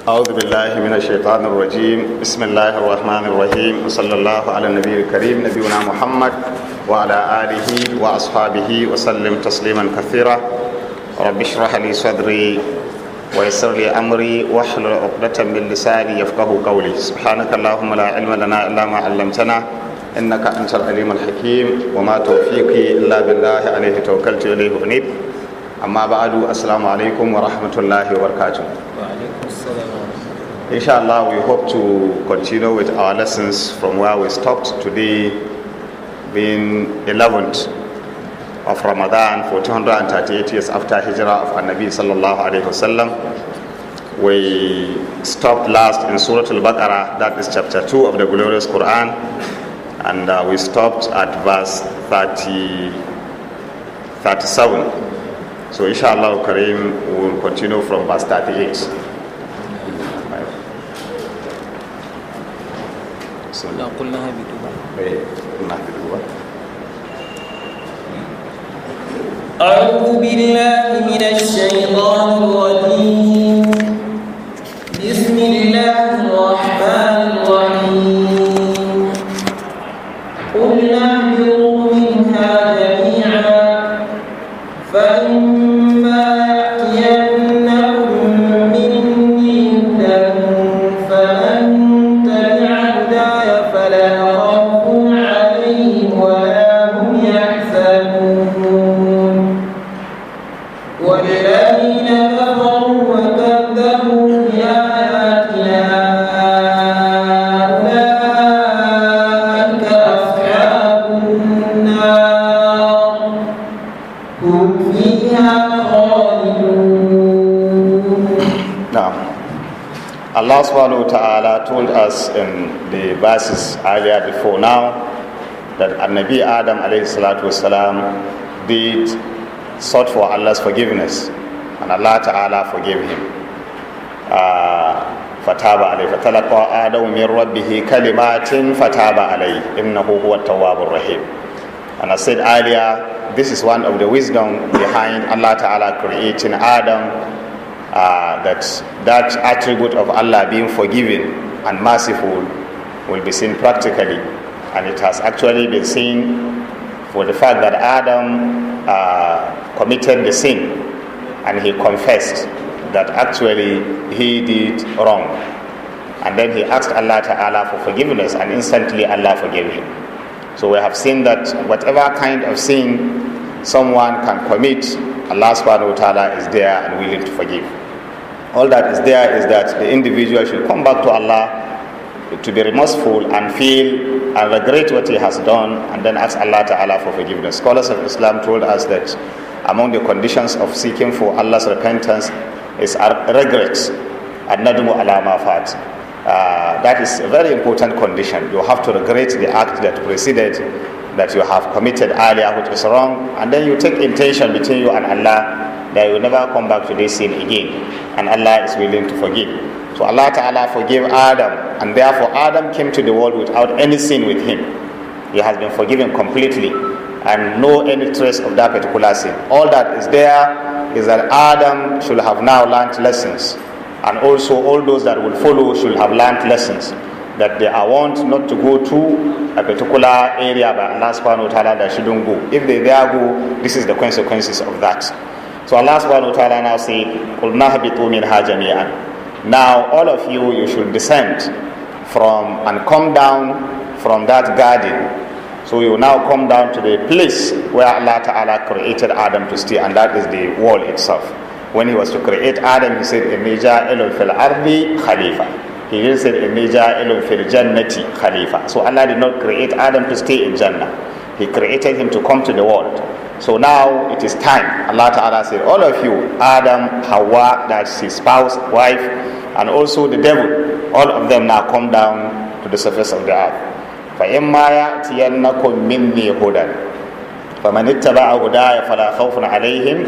أعوذ بالله من الشيطان الرجيم. بسم الله الرحمن الرحيم. وصلى الله على النبي الكريم نبينا محمد وعلى آله وأصحابه وسلم تسليما كثيرا. رب اشرح لي صدري ويسر لي أمري واحلل عقدة من لساني يفقهوا قولي. سبحانك اللهم لا علم لنا إلا ما علمتنا إنك أنت العليم الحكيم وما توفيقي إلا بالله عليه توكلت إليه أنيب. أما بعد السلام عليكم ورحمة الله وبركاته. Inshallah, we hope to continue with our lessons from where we stopped today, being 11th of Ramadan, 438 years after Hijrah of Nabi sallallahu alaihi wasallam. We stopped last in Surah Al-Baqarah, that is chapter 2 of the glorious Quran, and we stopped at verse 37. So inshallah Kareem, we will continue from verse 38. أعوذ بالله من الشيطان الرجيم. بسم الله الرحمن الرحيم. قلنا اهبطوا منها جميعا فإما يأتينكم مني هدى فمن تبع هداي فلا خوف عليهم ولا هم يحزنون والذين كفروا وكذبوا بآياتنا أولئك أصحاب النار هم فيها خالدون. Now, Allah subhanahu wa ta'ala told us in the verses earlier before now that Nabi Adam alayhi salatu wasalam did sought for Allah's forgiveness and Allah ta'ala forgave him. Fataba alayhi fatalaqa Adamu min rabbihi kalimatin fataba alayhi innahu huwa at-tawwabur rahim. And I said earlier, this is one of the wisdom behind Allah ta'ala creating Adam, that attribute of Allah being forgiving and merciful will be seen practically, and it has actually been seen for the fact that Adam committed the sin and he confessed that actually he did wrong, and then he asked Allah Ta'ala for forgiveness and instantly Allah forgave him. So we have seen that whatever kind of sin someone can commit, Allah Subhanahu wa Ta'ala is there and willing to forgive. All that is there is that the individual should come back to Allah to be remorseful and feel and regret what he has done, and then ask Allah Ta'ala for forgiveness. Scholars of Islam told us that among the conditions of seeking for Allah's repentance is regret and nadmu ala ma fat. That is a very important condition. You have to regret the act that preceded, that you have committed earlier, which is wrong, and then you take intention between you and Allah that you will never come back to this sin again, and Allah is willing to forgive. So Allah Ta'ala forgave Adam, and therefore Adam came to the world without any sin with him. He has been forgiven completely and no any trace of that particular sin. All that is there is that Adam should have now learned lessons, and also all those that will follow should have learned lessons, that they are warned not to go to a particular area by Allah Subhanahu wa Ta'ala that shouldn't go. If they there go, this is the consequences of that. So Allah Subhanahu wa Ta'ala now said, قُلْنَا هَبِطُوا مِنْهَا جَمِيعًا. Now all of you should descend from and come down from that garden. So you now come down to the place where Allah Ta'ala created Adam to stay, and that is the wall itself. When he was to create Adam, he said, إِنِّي جَاعِلٌ فِي الْأَرْضِ خَلِيفَةً. He didn't say, إِنِّي جَاعِلٌ فِي الْجَنَّةِ خَلِيفَةً. So Allah did not create Adam to stay in Jannah. He created him to come to the world. So now it is time. Allah Ta'ala said, all of you, Adam, Hawa, that's his spouse, wife, and also the devil, all of them now come down to the surface of the earth. فَإِمَّا يَأْتِيَنَّكُم مِّنِّي هُدًى فَمَنِ اتَّبَعَ هُدَايَ فَلَا خَوْفٌ عَلَيْهِمْ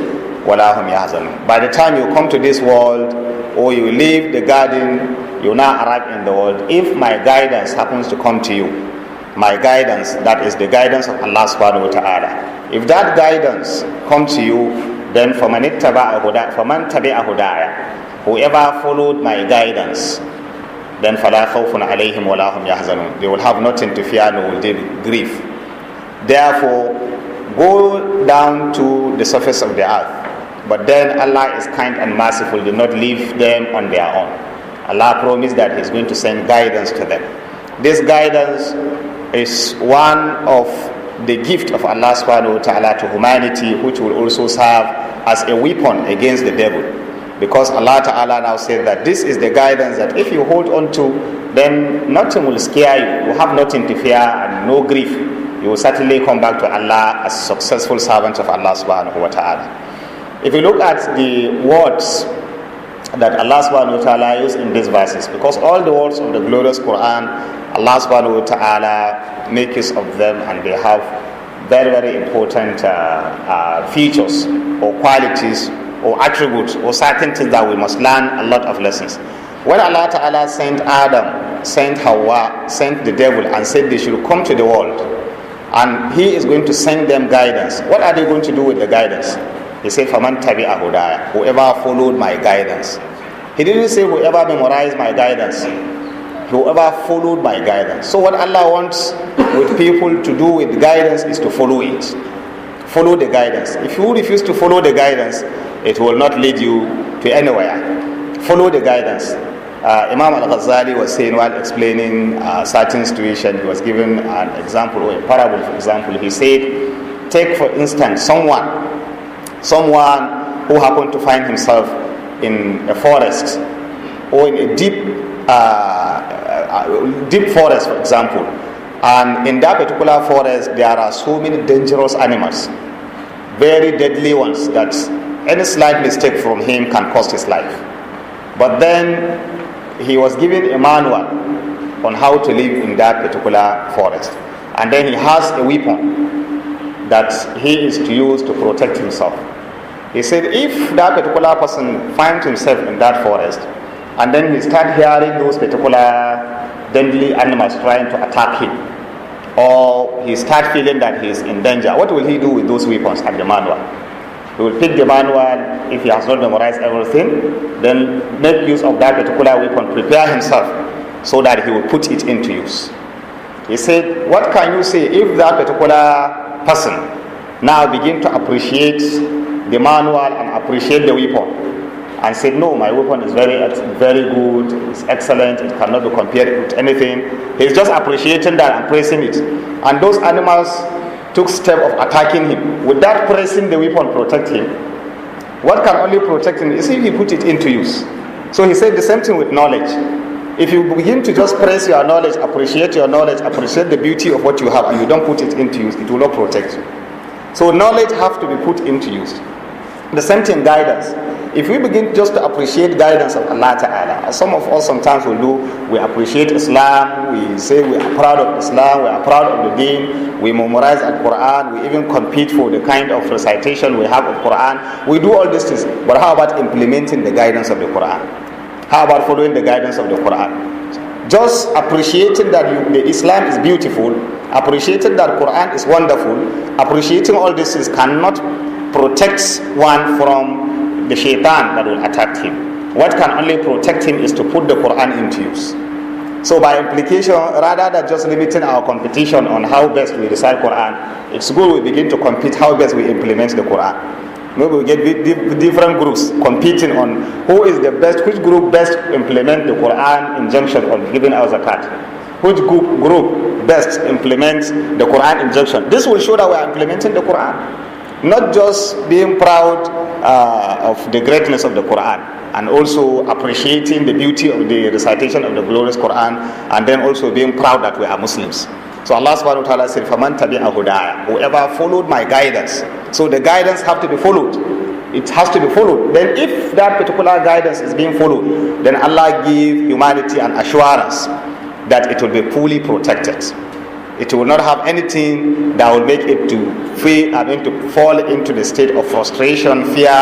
وَلَا هُمْ يَحْزَنُونَ. By the time you come to this world, or you leave the garden, you now arrive in the world. If my guidance happens to come to you, my guidance, that is the guidance of Allah subhanahu wa ta'ala. If that guidance comes to you, then فَمَنْ تَبِعَ هُدَايَ whoever followed my guidance, then فَلَا خَوْفٌ عَلَيْهِمْ وَلَا هُمْ يَحْزَنُونَ. They will have nothing to fear, nor will they grieve. Therefore, go down to the surface of the earth. But then Allah is kind and merciful, do not leave them on their own. Allah promised that He's going to send guidance to them. This guidance is one of the gift of Allah subhanahu wa ta'ala to humanity, which will also serve as a weapon against the devil. Because Allah ta'ala now said that this is the guidance that if you hold on to, then nothing will scare you. You have nothing to fear and no grief. You will certainly come back to Allah as successful servants of Allah subhanahu wa ta'ala. If you look at the words that Allah subhanahu wa ta'ala used in these verses, because all the words of the glorious Quran, Allah subhanahu wa ta'ala make use of them, and they have very, very important features or qualities or attributes or certain things that we must learn a lot of lessons. When Allah ta'ala sent Adam, sent Hawa, sent the devil, and said they should come to the world, and He is going to send them guidance, what are they going to do with the guidance? He said, فَمَنْ تَبِعَ هُدَايَ, whoever followed my guidance. He didn't say whoever memorized my guidance. Whoever followed my guidance. So what Allah wants with people to do with guidance is to follow it. Follow the guidance. If you refuse to follow the guidance, it will not lead you to anywhere. Follow the guidance. Imam Al-Ghazali was saying while explaining a certain situation, he was given an example or a parable, for example. He said, take for instance someone who happened to find himself in a forest or in a deep forest, for example, and in that particular forest there are so many dangerous animals, very deadly ones, that any slight mistake from him can cost his life. But then he was given a manual on how to live in that particular forest, and then he has a weapon that he is to use to protect himself. He said if that particular person finds himself in that forest and then he starts hearing those particular deadly animals trying to attack him, or he starts feeling that he is in danger, what will he do with those weapons and the manual? He will pick the manual. If he has not memorized everything, then make use of that particular weapon, prepare himself so that he will put it into use. He said, what can you say if that particular person now begin to appreciate the manual and appreciate the weapon, and said, no, my weapon is very, very good, it's excellent, it cannot be compared with anything. He's just appreciating that and praising it. And those animals took step of attacking him. Would that praising the weapon protect him? What can only protect him is if he put it into use. So he said the same thing with knowledge. If you begin to just praise your knowledge, appreciate the beauty of what you have, and you don't put it into use, it will not protect you. So knowledge has to be put into use. The same thing, guidance. If we begin just to appreciate guidance of Allah Ta'ala, as some of us sometimes will do, we appreciate Islam, we say we are proud of Islam, we are proud of the deen, we memorize Al-Quran, we even compete for the kind of recitation we have of Quran. We do all these things, but how about implementing the guidance of the Quran? How about following the guidance of the Quran? Just appreciating that the Islam is beautiful, appreciating that Quran is wonderful, appreciating all this is cannot protect one from the shaitan that will attack him. What can only protect him is to put the Quran into use. So by implication, rather than just limiting our competition on how best we recite Quran, it's good we begin to compete how best we implement the Quran. Maybe we get different groups competing on who is the best, which group best implement the Quran injunction on giving out zakat, which group best implements the Quran injunction. This will show that we are implementing the Quran. Not just being proud of the greatness of the Quran, and also appreciating the beauty of the recitation of the glorious Quran, and then also being proud that we are Muslims. So Allah subhanahu wa ta'ala said, فَمَنْ تَبِعَ هُدَايَ, whoever followed my guidance. So the guidance have to be followed. It has to be followed. Then if that particular guidance is being followed, then Allah give humanity an assurance that it will be fully protected. It will not have anything that will make it to fall into the state of frustration, fear,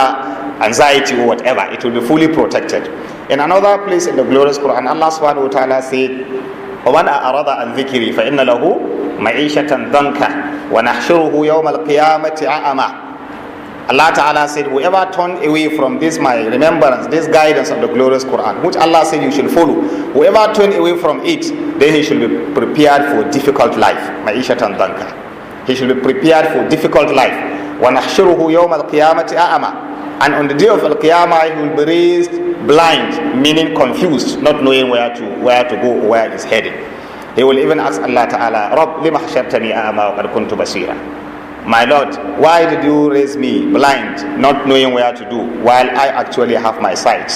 anxiety, or whatever. It will be fully protected. In another place in the glorious Quran, Allah subhanahu wa ta'ala said, وَمَنْ أَعْرَضَ عَنْ ذِكْرِي فَإِنَّ لَهُ مَعِيشَةً ضَنْكًا وَنَحْشُرُهُ يَوْمَ الْقِيَامَةِ أَعْمَى. Allah Ta'ala said, whoever turned away from this my remembrance, this guidance of the glorious Quran, which Allah said you should follow, whoever turned away from it, then he should be prepared for difficult life. Ma'ishatan danka. He should be prepared for difficult life. وَنَحْشُرُهُ يَوْمَ الْقِيَامَةِ أَعْمَى. And on the day of Al-Qiyamah, he will be raised blind, meaning confused, not knowing where to go or where he's headed. He will even ask Allah Ta'ala, رَبْ لِمَ حَشَرْتَنِي أَعْمَى وَقَدْ كُنْتُ بَصِيرًا. My Lord, why did you raise me blind, not knowing where to do, while I actually have my sight?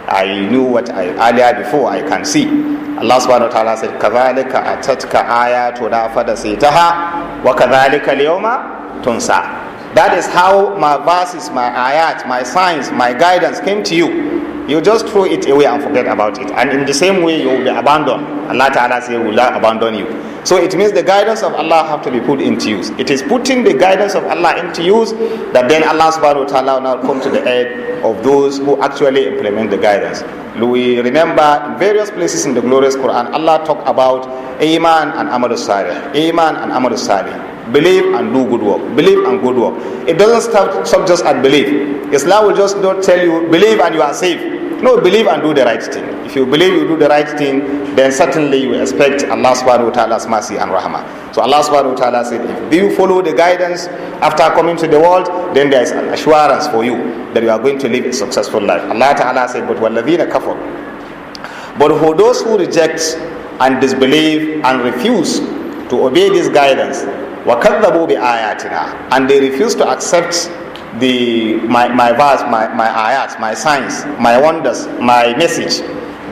I knew what earlier before I can see. Allah subhanahu wa ta'ala said, كَذَلِكَ أَتَتْكَ آيَاتُنَا فَنَسِيتَهَا وَكَذَلِكَ الْيَوْمَ تُنْسَى. That is how my verses, my ayat, my signs, my guidance came to you. You just throw it away and forget about it. And in the same way, you will be abandoned. Allah Ta'ala says, will not abandon you. So it means the guidance of Allah have to be put into use. It is putting the guidance of Allah into use that then Allah subhanahu wa ta'ala will now come to the aid of those who actually implement the guidance. We remember in various places in the glorious Quran, Allah talk about Iman and Amal Salih. Iman and Amal Salih. Believe and do good work. Believe and good work. It doesn't stop just at belief. Islam will just not tell you, believe and you are safe. No, believe and do the right thing. If you believe you do the right thing, then certainly you expect Allah subhanahu wa ta'ala's mercy and rahmah. So Allah subhanahu wa ta'ala said, if you follow the guidance after coming to the world, then there is an assurance for you that you are going to live a successful life. Allah Ta'ala said, but وَالَّذِينَ كَفَرُوا. But for those who reject and disbelieve and refuse to obey this guidance, وَكَذَّبُوا بِآيَاتِنَا, and they refuse to accept my verse, my ayat, my signs, my wonders, my message,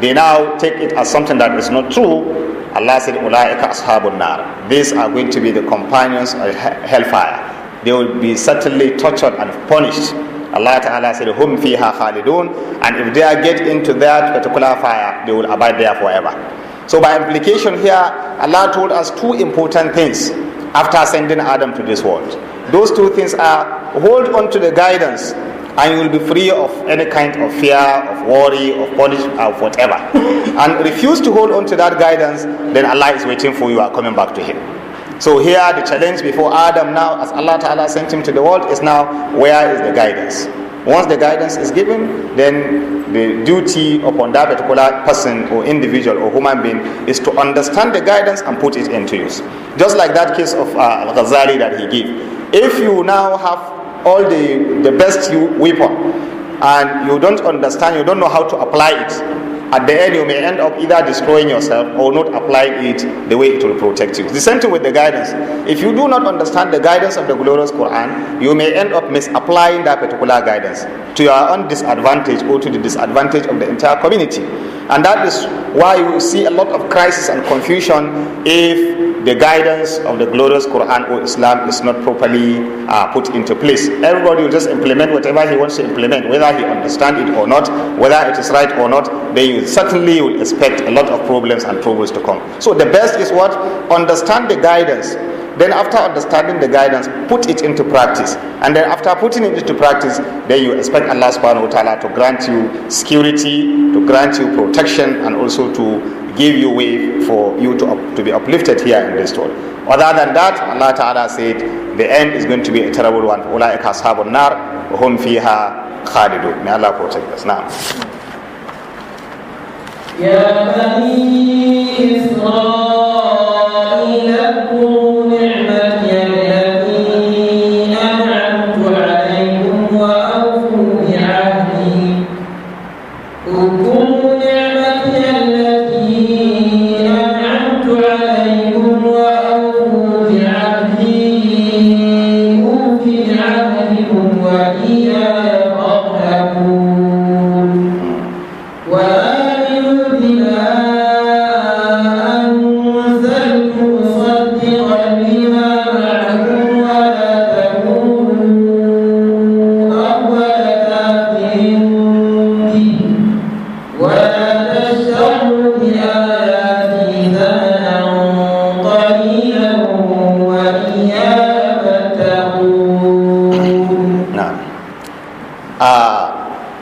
they now take it as something that is not true. Allah said, أُولَٰئِكَ أَصْحَابُ النَّارِ. These are going to be the companions of hellfire. They will be certainly tortured and punished. Allah Ta'ala said, هُمْ فِيهَا خَالِدُونَ. And if they get into that particular fire, they will abide there forever. So by implication here, Allah told us two important things after sending Adam to this world. Those two things are, hold on to the guidance and you will be free of any kind of fear, of worry, of punishment, of whatever. And refuse to hold on to that guidance, then Allah is waiting for you, are coming back to Him. So here the challenge before Adam now, as Allah Ta'ala sent him to the world, is now, where is the guidance? Once the guidance is given, then the duty upon that particular person or individual or human being is to understand the guidance and put it into use. Just like that case of Al-Ghazali that he gave. If you now have all the best weapon and you don't understand, you don't know how to apply it, at the end you may end up either destroying yourself or not applying it the way it will protect you. The same thing with the guidance. If you do not understand the guidance of the glorious Quran, you may end up misapplying that particular guidance to your own disadvantage or to the disadvantage of the entire community. And that is why you see a lot of crisis and confusion if the guidance of the glorious Quran or Islam is not properly put into place. Everybody will just implement whatever he wants to implement, whether he understands it or not, whether it is right or not. Then you certainly will expect a lot of problems and troubles to come. So the best is what? Understand the guidance. Then after understanding the guidance, put it into practice. And then after putting it into practice, then you expect Allah subhanahu wa ta'ala to grant you security, to grant you protection, and also to give you way for you to be uplifted here in this world. Other than that, Allah Ta'ala said, the end is going to be a terrible one. أُولَٰئِكَ أَصْحَابُ النَّارِ وَهُمْ فِيهَا خَالِدُونَ. May Allah protect us. Now. يا بني إسرائيل اذكروا نعمتي التي أنعمت عليكم وأوفوا بعهدي. اذكروا نعمتي التي أنعمت عليكم وأوفوا بعهدي. أوف بعهدكم وإياي فارهبون.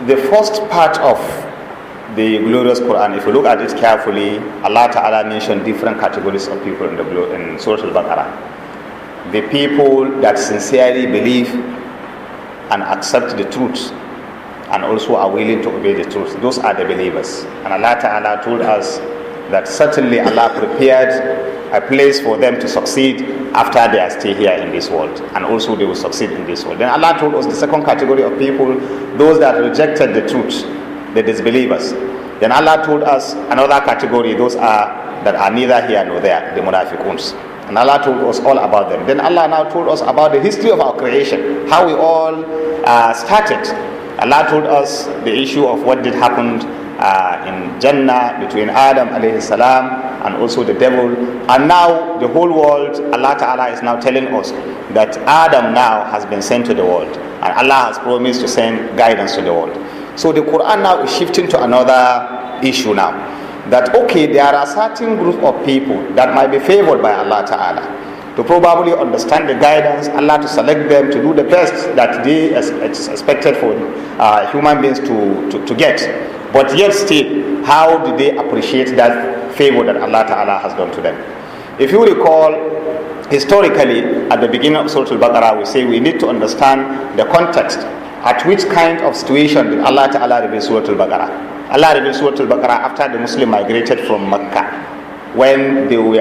The first part of the glorious Quran, if you look at it carefully, Allah Ta'ala mentioned different categories of people in Surah Al-Baqarah. The people that sincerely believe and accept the truth and also are willing to obey the truth. Those are the believers. And Allah Ta'ala told us that certainly Allah prepared a place for them to succeed after their stay here in this world, and also they will succeed in this world. Then Allah told us the second category of people, those that rejected the truth, the disbelievers. Then Allah told us another category, those that are neither here nor there, the munafiquns. And Allah told us all about them. Then Allah now told us about the history of our creation, how we all started. Allah told us the issue of what did happen in Jannah between Adam alayhi salam and also the devil. And now the whole world, Allah Ta'ala is now telling us that Adam now has been sent to the world, and Allah has promised to send guidance to the world. So the Quran now is shifting to another issue now, that okay, there are a certain group of people that might be favored by Allah Ta'ala to probably understand the guidance, Allah to select them to do the best that they expected for human beings to get. But yet still, how do they appreciate that favor that Allah Ta'ala has done to them? If you recall, historically, at the beginning of Surah Al-Baqarah, we say we need to understand the context. At which kind of situation did Allah Ta'ala reveal Surah Al-Baqarah? Allah revealed Surah Al-Baqarah after the Muslim migrated from Mecca, when they were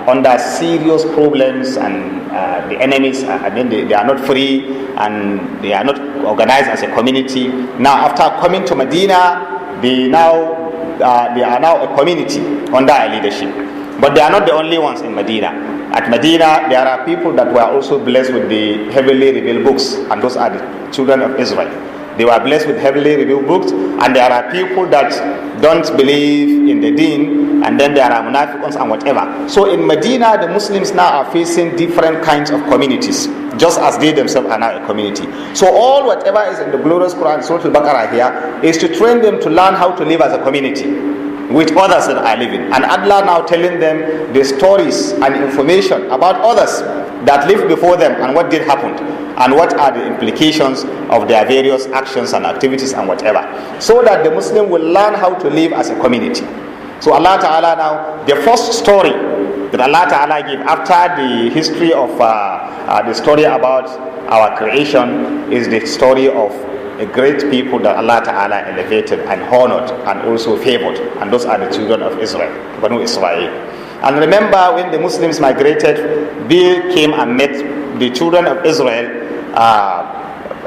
under serious problems and the enemies, they are not free and they are not organized as a community. Now after coming to Medina, they are now a community under a leadership. But they are not the only ones in Medina. At Medina, there are people that were also blessed with the heavily revealed books, and those are the children of Israel. They were blessed with heavily revealed books, and there are people that don't believe in the deen, and then there are munafiqun and whatever. So in Medina, the Muslims now are facing different kinds of communities, just as they themselves are now a community. So all whatever is in the glorious Quran, Surah Al-Baqarah here, is to train them to learn how to live as a community with others that are living. And Allah now telling them the stories and information about others that lived before them and what did happen, and what are the implications of their various actions and activities and whatever, so that the Muslim will learn how to live as a community. So Allah Ta'ala now, the first story that Allah Ta'ala gave after the history of the story about our creation is the story of a great people that Allah Ta'ala elevated and honored and also favored, and those are the children of Israel, Banu Israel. And remember, when the Muslims migrated, they came and met the children of Israel,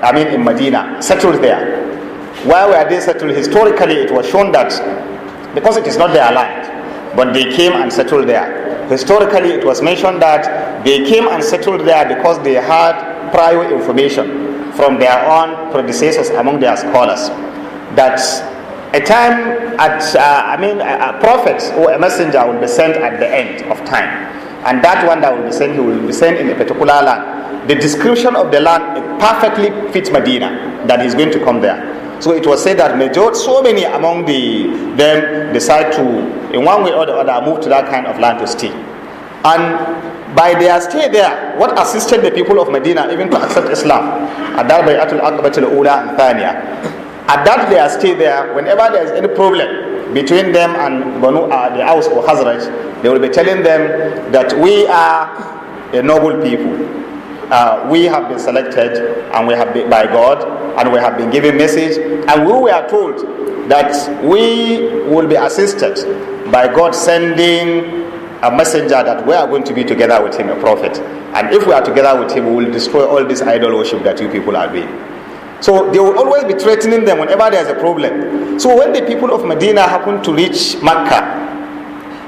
in Medina, settled there. Why were they settled? Historically, it was shown that because it is not their land, but they came and settled there. Historically, it was mentioned that they came and settled there because they had prior information from their own predecessors among their scholars that a time a prophet or a messenger will be sent at the end of time, and that one that will be sent, he will be sent in a particular land. The description of the land perfectly fits Medina, that he's going to come there. So it was said that so many among them decide to, in one way or the other, move to that kind of land to stay. And by their stay there, what assisted the people of Medina even to accept Islam? At that Bay'atul Aqbatul Ula and Thaniya. At that their stay there, whenever there is any problem between them and the Aus or Khazraj, they will be telling them that we are a noble people. We have been selected and we have been by God, and we have been given message, and we were told that we will be assisted by God sending a messenger, that we are going to be together with him, a prophet, and if we are together with him, we will destroy all this idol worship that you people are doing. So they will always be threatening them whenever there is a problem. So when the people of Medina happened to reach Mecca,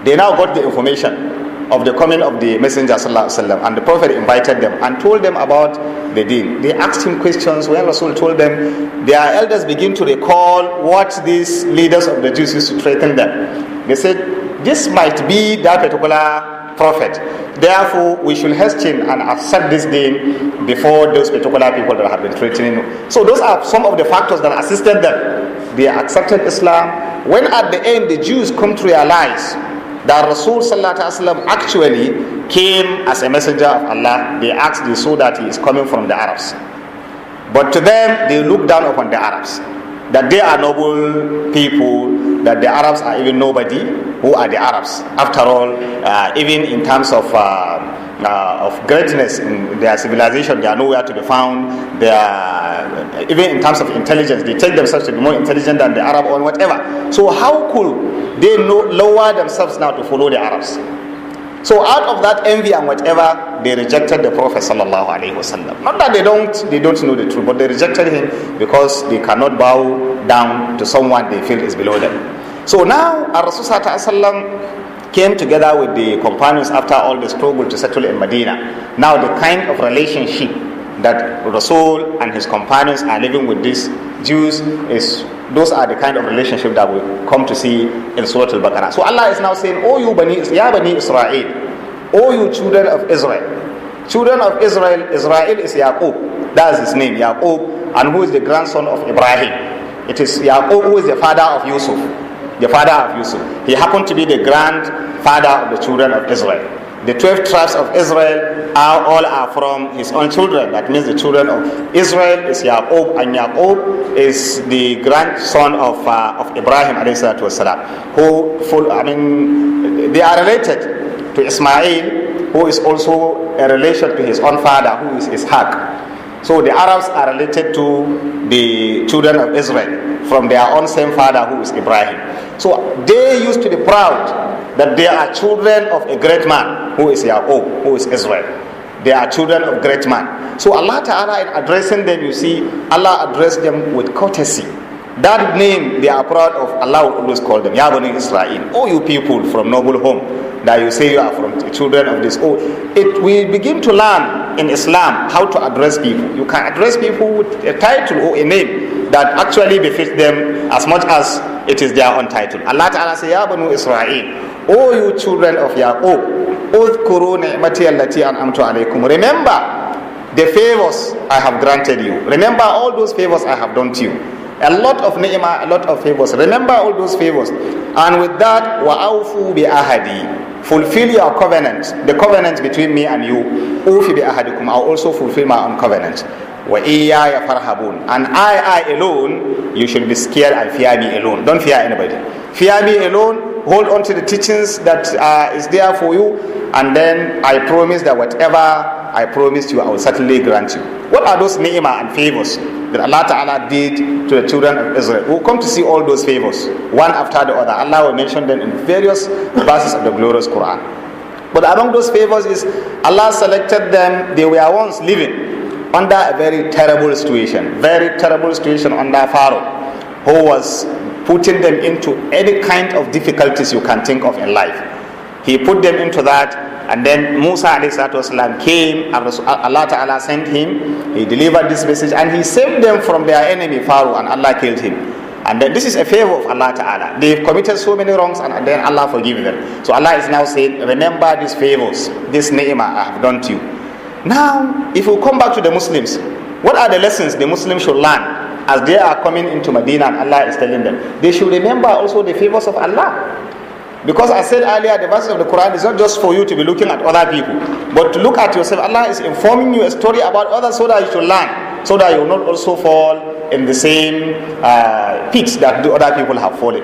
they now got the information of the coming of the Messenger Sallallahu Alaihi Wasallam, and the Prophet invited them and told them about the deen. They asked him questions. When Rasul told them, their elders begin to recall what these leaders of the Jews used to threaten them. They said, this might be that particular prophet, therefore we should hasten and accept this deen before those particular people that have been threatening. So those are some of the factors that assisted them. They accepted Islam. When at the end the Jews come to realize that Rasul Sallallahu Alaihi Wasallam actually came as a messenger of Allah, they saw that he is coming from the Arabs. But to them, they look down upon the Arabs, that they are noble people, that the Arabs are even nobody. Who are the Arabs? After all, even in terms of of greatness in their civilization, they are nowhere to be found. They are, even in terms of intelligence, they take themselves to be more intelligent than the Arab or whatever. So how could they lower themselves now to follow the Arabs? So out of that envy and whatever, they rejected the Prophet sallallahu alaihi wasallam. Not that they don't know the truth, but they rejected him because they cannot bow down to someone they feel is below them. So now our Rasul sallallahu alaihi wasallam came together with the companions after all the struggle to settle in Medina. Now the kind of relationship that Rasul and his companions are living with these Jews those are the kind of relationship that we come to see in Surah Al-Baqarah. So Allah is now saying, "Oh you Bani Israel, oh you children of Israel." Children of Israel is Yaqub. That is his name, Yaqub, and who is the grandson of Ibrahim. It is Yaqub who is the father of Yusuf. The father of Yusuf. He happened to be the grandfather of the children of Israel. The 12 tribes of Israel all are from his own children. That means the children of Israel is Yaqub, and Yaqub is the grandson of Ibrahim alayhi salatu wasalam. They are related to Ismail, who is also a relation to his own father, who is Ishaq. So the Arabs are related to the children of Israel from their own same father, who is Ibrahim. So they used to be proud that they are children of a great man, who is Yaqub, who is Israel. They are children of great man. So Allah Ta'ala, in addressing them, you see, Allah addressed them with courtesy. That name they are proud of, Allah will always call them, Ya Bani Israel. Oh, you people from noble home, that you say you are from the children of this. Oh, we begin to learn in Islam how to address people. You can address people with a title or a name that actually befits them as much as it is their own title. Allah Ta'ala says, Ya Bani Israel, oh you children of Yaqub, udhkuru ni'mati allati an'amtu alaykum. Remember the favors I have granted you. Remember all those favors I have done to you. A lot of ni'mah, a lot of favors. Remember all those favors. And with that, wa'awfu bi ahadi. Fulfill your covenant, the covenant between me and you. Ufi bi ahadikum. I'll also fulfill my own covenant. Wa iyaya farhabun. And I alone, you should be scared and fear me alone. Don't fear anybody. Fear me alone. Hold on to the teachings that is there for you, and then I promise that whatever I promised you, I will certainly grant you. What are those ni'mah and favors that Allah Ta'ala did to the children of Israel? We'll come to see all those favors, one after the other. Allah will mention them in various verses of the glorious Quran. But among those favors is Allah selected them. They were once living under a very terrible situation under Pharaoh, who was putting them into any kind of difficulties you can think of in life. He put them into that, and then Musa ﷺ came, and Allah Ta'ala sent him. He delivered this message, and he saved them from their enemy Pharaoh, and Allah killed him. And then this is a favor of Allah Ta'ala. They've committed so many wrongs, and then Allah forgive them. So Allah is now saying, remember these favors, this ni'mah I have done to you. Now, if we come back to the Muslims, what are the lessons the Muslims should learn as they are coming into Medina and Allah is telling them? They should remember also the favors of Allah. Because I said earlier, the verses of the Quran is not just for you to be looking at other people, but to look at yourself. Allah is informing you a story about others so that you should learn, so that you will not also fall in the same pits that the other people have fallen.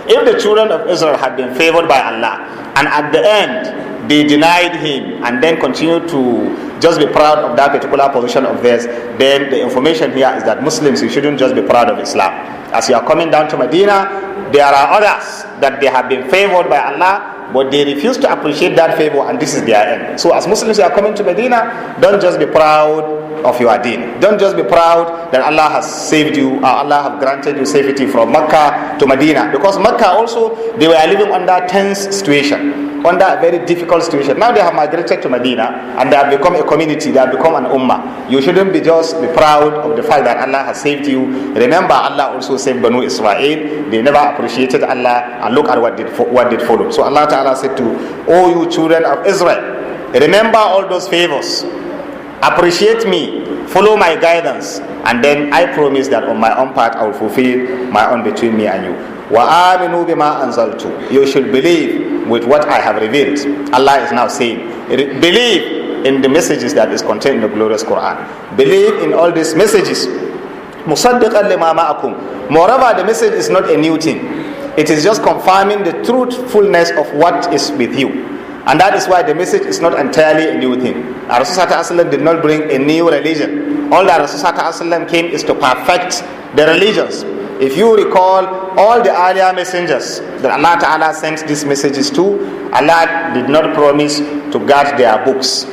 If the children of Israel had been favored by Allah, and at the end they denied him and then continued to just be proud of that particular position of theirs, then the information here is that Muslims, you shouldn't just be proud of Islam. As you are coming down to Medina, there are others that they have been favored by Allah, but they refuse to appreciate that favor, and this is their end. So as Muslims, you are coming to Medina, don't just be proud of your deen. Don't just be proud that Allah has saved you, or Allah have granted you safety from Mecca to Medina, because Mecca also, they were living under tense situation, under a very difficult situation. Now they have migrated to Medina, and they have become a community, they have become an ummah. You shouldn't be proud of the fact that Allah has saved you. Remember, Allah also saved Banu Israel. They never appreciated Allah, and look at what did follow. So Allah Ta'ala said to, "O you children of Israel, remember all those favors. Appreciate me, follow my guidance, and then I promise that on my own part I will fulfill my own between me and you. Wa aminu bima anzaltu. You should believe with what I have revealed." Allah is now saying, believe in the messages that is contained in the glorious Quran. Believe in all these messages. Musaddiqan lima ma'akum. Moreover, the message is not a new thing. It is just confirming the truthfulness of what is with you. Allah Ta'ala said to, "O you children of Israel, remember all those favors. Appreciate me, follow my guidance, and then I promise that on my own part I will fulfill my own between me and you. Wa aminu bima anzaltu. You should believe with what I have revealed. Allah is now saying, believe in the messages that is contained in the glorious Quran. Believe in all these messages. Musaddiqan lima ma'akum. Moreover, the message is not a new thing. It is just confirming the truthfulness of what is with you. And that is why the message is not entirely a new thing. Rasulullah did not bring a new religion. All that Rasulullah came is to perfect the religions. If you recall, all the earlier messengers that Allah Ta'ala sent these messages to, Allah did not promise to guard their books,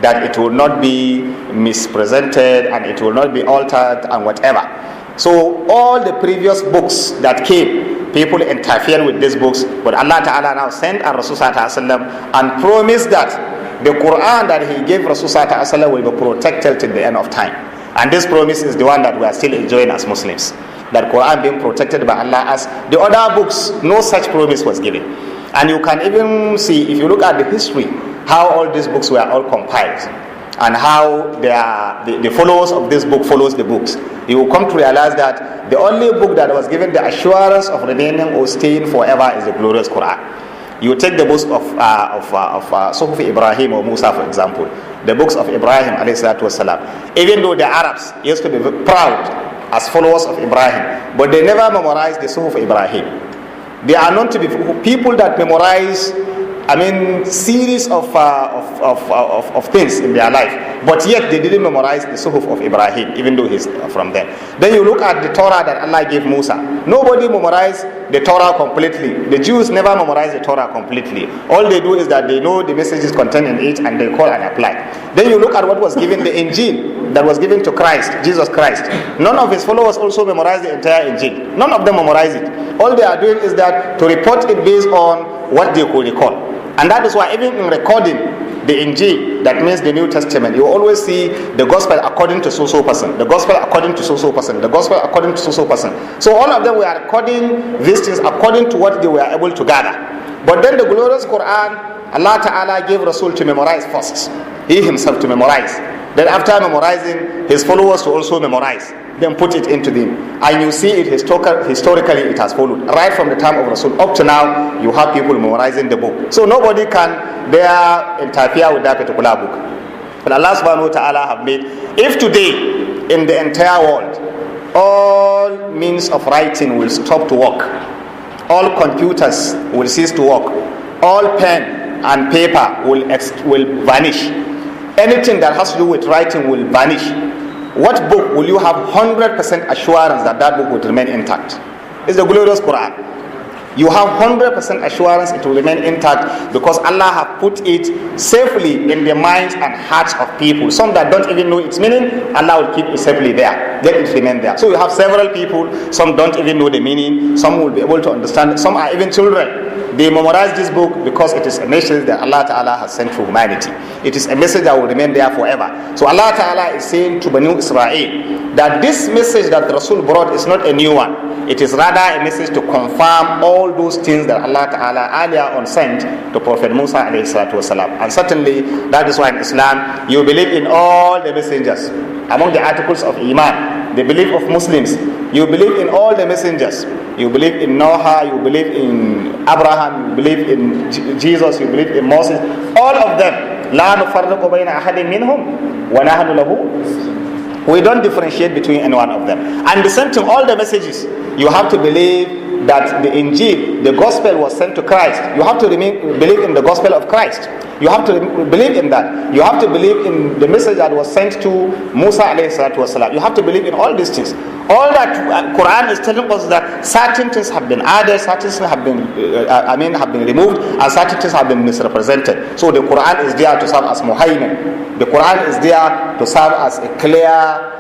that it will not be mispresented and it will not be altered and whatever. So all the previous books that came, people interfered with these books, but Allah Ta'ala now sent a Rasulullah and promised that the Quran that he gave Rasulullah will be protected till the end of time. And this promise is the one that we are still enjoying as Muslims. That Quran being protected by Allah, as the other books, no such promise was given. And you can even see, if you look at the history, how all these books were all compiled, and how the followers of this book follows the books. You will come to realize that the only book that was given the assurance of remaining or staying forever is the glorious Quran. You take the books of Suhuf Ibrahim or Musa, for example, the books of Ibrahim alayhi salatu wasalam. Even though the Arabs used to be proud as followers of Ibrahim, but they never memorized the Suhuf Ibrahim. They are known to be people that memorize, series of things in their life, but yet they didn't memorize the Suhuf of Ibrahim, even though he's from them. Then you look at the Torah that Allah gave Musa. Nobody memorized the Torah completely. The Jews never memorized the Torah completely. All they do is that they know the messages contained in it and they call and apply. Then you look at what was given, the Injil that was given to Christ, Jesus Christ. None of his followers also memorized the entire Injil. None of them memorized it. All they are doing is that to report it based on what they could recall. And that is why even in recording the Injil, that means the New Testament, you always see the gospel according to so-so person, the gospel according to so-so person, the gospel according to so-so person. So all of them were recording these things according to what they were able to gather. But then the glorious Quran, Allah Ta'ala gave Rasul to memorize first. He himself to memorize. Then after memorizing, his followers to also memorize. Then put it into them. And you see it historically it has followed. Right from the time of Rasul up to now, you have people memorizing the book. So nobody can dare interfere with that particular book. But Allah subhanahu wa ta'ala have made, if today in the entire world, all means of writing will stop to work, all computers will cease to work, all pen and paper will vanish, anything that has to do with writing will vanish, what book will you have 100% assurance that that book will remain intact? It's the glorious Quran. You have 100% assurance it will remain intact because Allah has put it safely in the minds and hearts of people. Some that don't even know its meaning, Allah will keep it safely there. Let it remain there. So you have several people, some don't even know the meaning, some will be able to understand, some are even children. They memorize this book because it is a message that Allah Ta'ala has sent to humanity. It is a message that will remain there forever. So Allah Ta'ala is saying to Banu Israel that this message that Rasul brought is not a new one. It is rather a message to confirm all those things that Allah Ta'ala earlier on sent to Prophet Musa alayhi salatu wasalam. And certainly that is why in Islam you believe in all the messengers. Among the articles of Iman, the belief of Muslims, you believe in all the messengers. You believe in Noah, you believe in Abraham, you believe in Jesus, you believe in Moses. All of them. لا نفرق بين أحد منهم ونحن له. We don't differentiate between any one of them. And the same thing, all the messages, you have to believe that the Injil, the gospel was sent to Christ. You have to believe in the gospel of Christ. You have to believe in that. You have to believe in the message that was sent to Musa alayhi salatu wasalam. You have to believe in all these things. All that Quran is telling us that certain things have been added, certain things have been have been removed, and certain things have been misrepresented. So the Quran is there to serve as muhaymin. The Quran is there to serve as a clear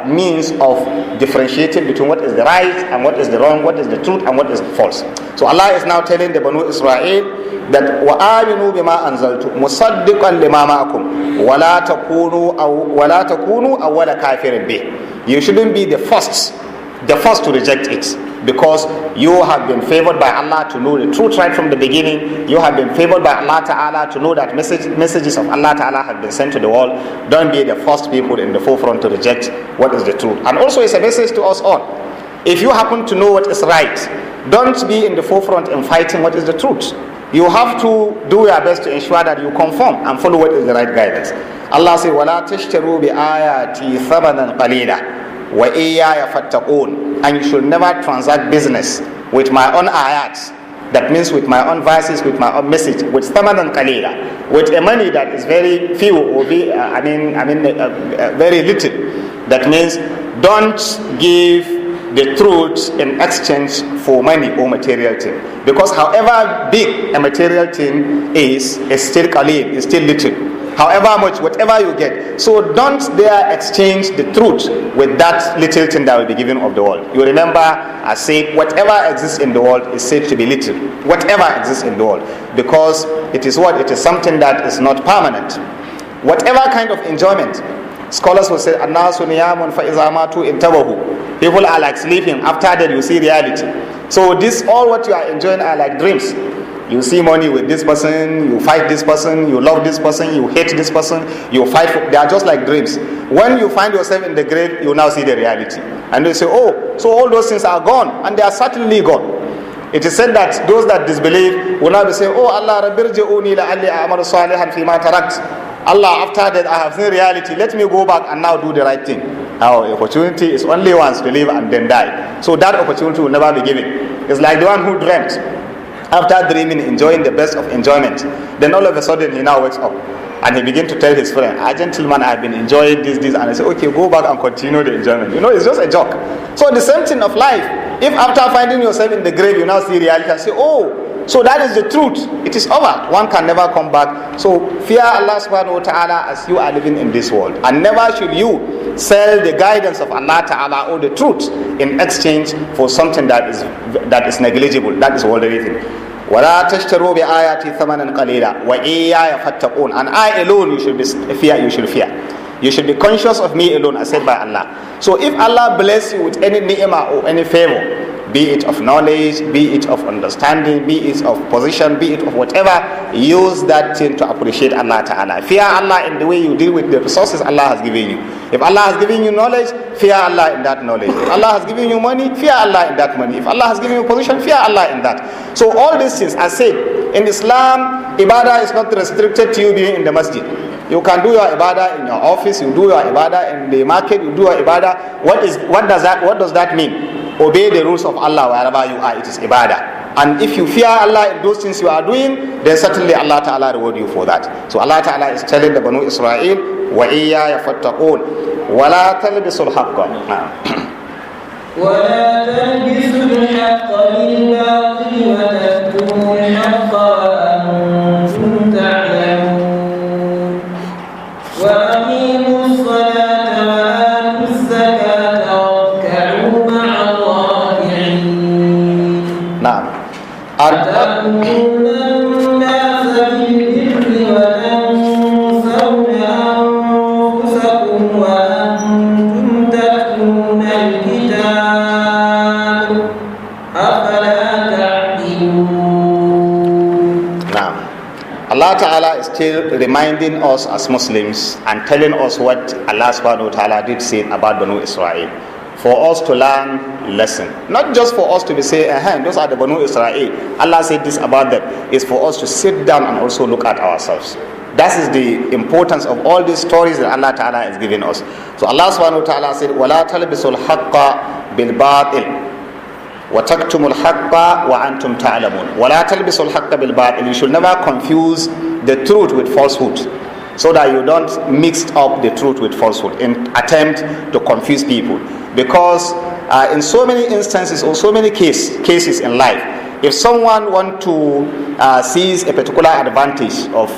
means of differentiating between what is the right and what is the wrong, what is the truth and what is false. So Allah is now telling the Banu Israel that وَآمِنُوا بِمَا أَنزَلْتُ مُصَدِّقًا لِمَا مَعَكُمْ وَلَا تَكُونُوا أَوَّلَ كَافِرٍ بِهِ. You shouldn't be the first to reject it, because you have been favored by Allah to know the truth right from the beginning. You have been favored by Allah Ta'ala to know that messages of Allah Ta'ala have been sent to the world. Don't be the first people in the forefront to reject what is the truth. And also it's a message to us all. If you happen to know what is right, don't be in the forefront in fighting what is the truth. You have to do your best to ensure that you conform and follow what is the right guidance. Allah says, وَلَا تَشْتَرُوا بِآيَاتِي ثَمَنًا قَلِيلًا وَإِيَّايَ فَاتَّقُونَ. And you should never transact business with my own ayats that means with my own verses, with my own message, with thamanan qalila, with a money that is very few or very little. That means don't give the truth in exchange for money or material thing, because however big a material thing is, it's still qalil, it's still little. However much, whatever you get. So don't dare exchange the truth with that little thing that will be given of the world. You remember I said whatever exists in the world is said to be little. Whatever exists in the world. Because it is what? It is something that is not permanent. Whatever kind of enjoyment. Scholars will say, Annasu niyamun fa iza matu intabahu. People are like sleeping. After that you see reality. So this, all what you are enjoying are like dreams. You see money with this person, you fight this person, you love this person, you hate this person, you fight. They are just like dreams. When you find yourself in the grave, you now see the reality. And you say, oh, so all those things are gone, and they are certainly gone. It is said that those that disbelieve will now be saying, oh Allah, rabbirji'uni la'alli a'malu salihan fima tarakt. Allah, after that I have seen reality, let me go back and now do the right thing. Now, opportunity is only once to live and then die. So that opportunity will never be given. It's like the one who dreamt. After dreaming, enjoying the best of enjoyment, then all of a sudden he now wakes up and he begins to tell his friend, gentleman, I've been enjoying this, and I say, okay, go back and continue the enjoyment. It's just a joke. So the same thing of life. If after finding yourself in the grave, you now see reality and say, oh, so that is the truth. It is over. One can never come back. So fear Allah subhanahu wa ta'ala as you are living in this world. And never should you sell the guidance of Allah ta'ala or the truth in exchange for something that is negligible. That is worldly thing. وَلَا تَشْتَرُوا بِآيَاتِ ثَمَنًا قَلِيلًا وَإِيَّايَ فَاتَّقُونَ. And I alone you should fear. You should be conscious of me alone, as said by Allah. So if Allah bless you with any ni'mah or any favor, be it of knowledge, be it of understanding, be it of position, be it of whatever, use that thing to appreciate Allah Ta'ala. Fear Allah in the way you deal with the resources Allah has given you. If Allah has given you knowledge, fear Allah in that knowledge. If Allah has given you money, fear Allah in that money. If Allah has given you position, fear Allah in that. So all these things, as said, in Islam, ibadah is not restricted to you being in the masjid. You can do your ibadah in your office, you do your ibadah in the market, you do your ibadah. What does that mean? Obey the rules of Allah wherever you are. It is ibadah. And if you fear Allah in those things you are doing, then certainly Allah Ta'ala reward you for that. So Allah Ta'ala is telling the Banu Israel, وَإِيَّايَ فَاتَّقُونَ وَلَا تَلْبِسُوا الْحَقَّ وَلَا تَلْبِسُوا الْحَقَّ بِالْبَاطِلِ وَتَكْتُمُوا الْحَقَّ وَأَنْتُمْ تَعْلَمُونَ وَأَقِيمُوا الصَّلَاةَ وَآتُوا الزَّكَاةَ وَارْكَعُوا مَعَ الرَّاكِعِينَ. نعم. أَتَأْمُرُونَ النَّاسَ بِالْبِرِّ وَتَنْسَوْنَ أَنفُسَكُمْ وَأَنْتُمْ تَتْلُونَ الْكِتَابَ أَفَلَا تَعْقِلُونَ. Now, Allah Ta'ala is still reminding us as Muslims and telling us what Allah Subhanahu wa Ta'ala did say about Banu Israel, for us to learn lesson. Not just for us to be saying, those are the Banu Israel, Allah said this about them. It's for us to sit down and also look at ourselves. That is the importance of all these stories that Allah Ta'ala is giving us. So Allah Subhanahu wa Ta'ala said, وَلَا تَلْبِسُوا الْحَقَّ بِالْبَاطِلِ وَتَكْتُمُوا الْحَقَّ وَأَنْتُمْ تَعْلَمُونَ. وَلَا تَلْبِسُوا الْحَقَّ بِالْبَاطِلِ. You should never confuse the truth with falsehood, so that you don't mix up the truth with falsehood in attempt to confuse people. Because in so many instances or so many cases in life, if someone wants to seize a particular advantage of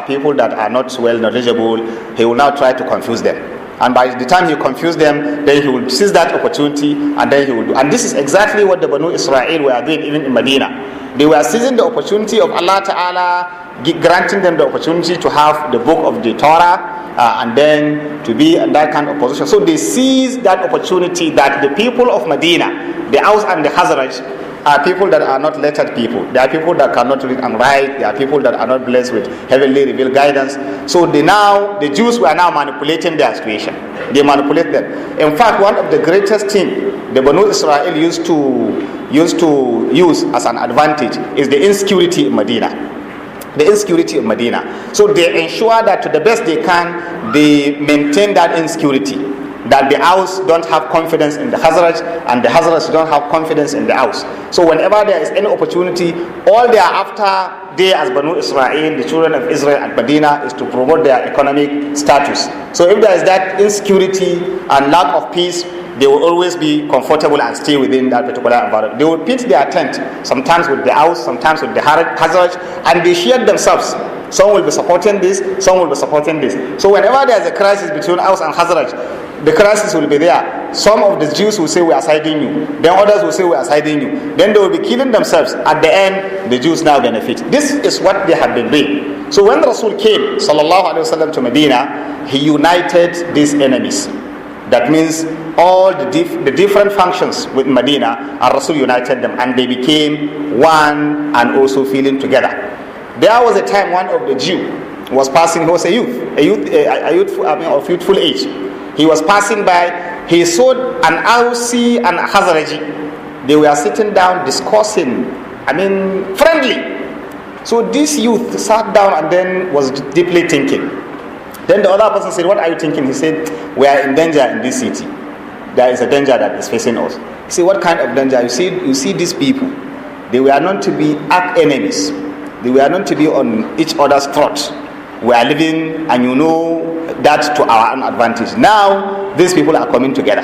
people that are not well knowledgeable, he will now try to confuse them. And by the time he confuse them, then he will seize that opportunity, and then he will do. And this is exactly what the Banu Israel were doing even in Medina. They were seizing the opportunity of Allah Ta'ala, granting them the opportunity to have the book of the Torah, and then to be in that kind of position. So they seized that opportunity that the people of Medina, the Aus and the Khazraj, are people that are not lettered people. They are people that cannot read and write. They are people that are not blessed with heavenly revealed guidance. So the Jews were now manipulating their situation. They manipulate them. In fact, one of the greatest things the Banu Israel used to use as an advantage is the insecurity in Medina. The insecurity of Medina. So they ensure that to the best they can, they maintain that insecurity. that the Aus don't have confidence in the Khazraj, and the Khazraj don't have confidence in the Aus. So whenever there is any opportunity, all they are after, they as Banu Israel, the children of Israel at Medina, is to promote their economic status. So if there is that insecurity and lack of peace, they will always be comfortable and stay within that particular environment. They will pitch their tent, sometimes with the Aus, sometimes with the Khazraj, and they share themselves. Some will be supporting this, some will be supporting this. So whenever there is a crisis between Aus and Khazraj, the crisis will be there. Some of the Jews will say, we are siding you. Then others will say, we are siding you. Then they will be killing themselves. At the end, the Jews now benefit. This is what they have been doing. So when Rasul came, sallallahu alaihi wasallam, to Medina, he united these enemies. That means all the different functions with Medina, and Rasul united them, and they became one and also feeling together. There was a time one of the Jew was passing. He was a youth of youthful age. He was passing by. He saw an Ausi and a Khazraji. They were sitting down discussing, friendly. So this youth sat down and then was deeply thinking. Then the other person said, what are you thinking? He said, we are in danger in this city. There is a danger that is facing us. He said, what kind of danger? You see these people. They were known to be arch enemies. They were known to be on each other's throats. We are living, and you know that to our own advantage. Now, these people are coming together.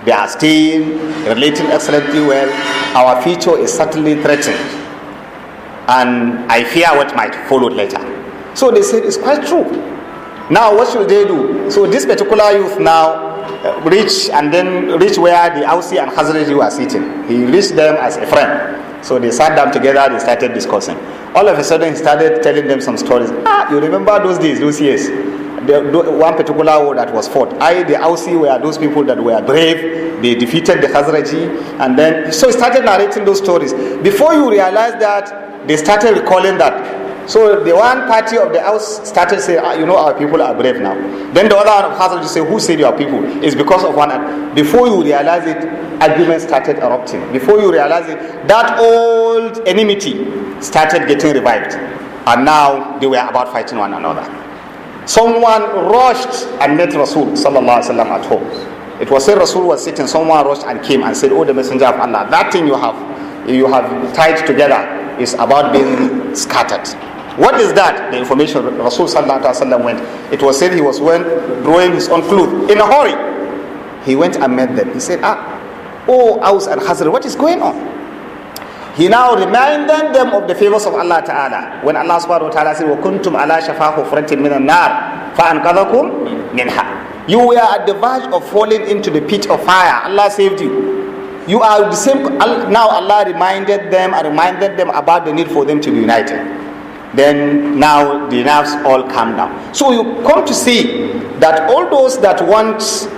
They are staying, relating excellently well. Our future is certainly threatened. And I fear what might follow later. So they said, it's quite true. Now, what should they do? So this particular youth now reached where the Ausi and Khazraji were sitting. He reached them as a friend. So they sat down together, they started discussing. All of a sudden, he started telling them some stories. You remember those days, those years? One particular war that was fought. The Ausi were those people that were brave. They defeated the Khazraji. And then, so he started narrating those stories. Before you realize that, they started recalling that. So the one party of the Aus started saying, our people are brave now. Then the other one of Khazraj say, who said your people? It's because of one. Before you realize it, arguments started erupting. Before you realize it, that old enmity started getting revived. And now they were about fighting one another. Someone rushed and met Rasul sallallahu alaihi wasallam at home. It was said Rasul was sitting, someone rushed and came and said, oh, the messenger of Allah, that thing you have tied together is about being scattered. What is that? The information Rasul sallallahu alaihi wasallam went. It was said he was drawing his own clothes in a hurry. He went and met them. He said, oh, Aus and Khazraj, what is going on? He now reminded them of the favors of Allah Ta'ala. When Allah subhanahu wa ta'ala said, وَكُنْتُمْ عَلَى شَفَا حُفْرَةٍ مِّنَ النَّارِ فَأَنْقَذَكُمْ مِنْهَا. You were at the verge of falling into the pit of fire. Allah saved you. You are the same. Now Allah reminded them about the need for them to be united. Then now the nerves all calm down. So you come to see that all those that want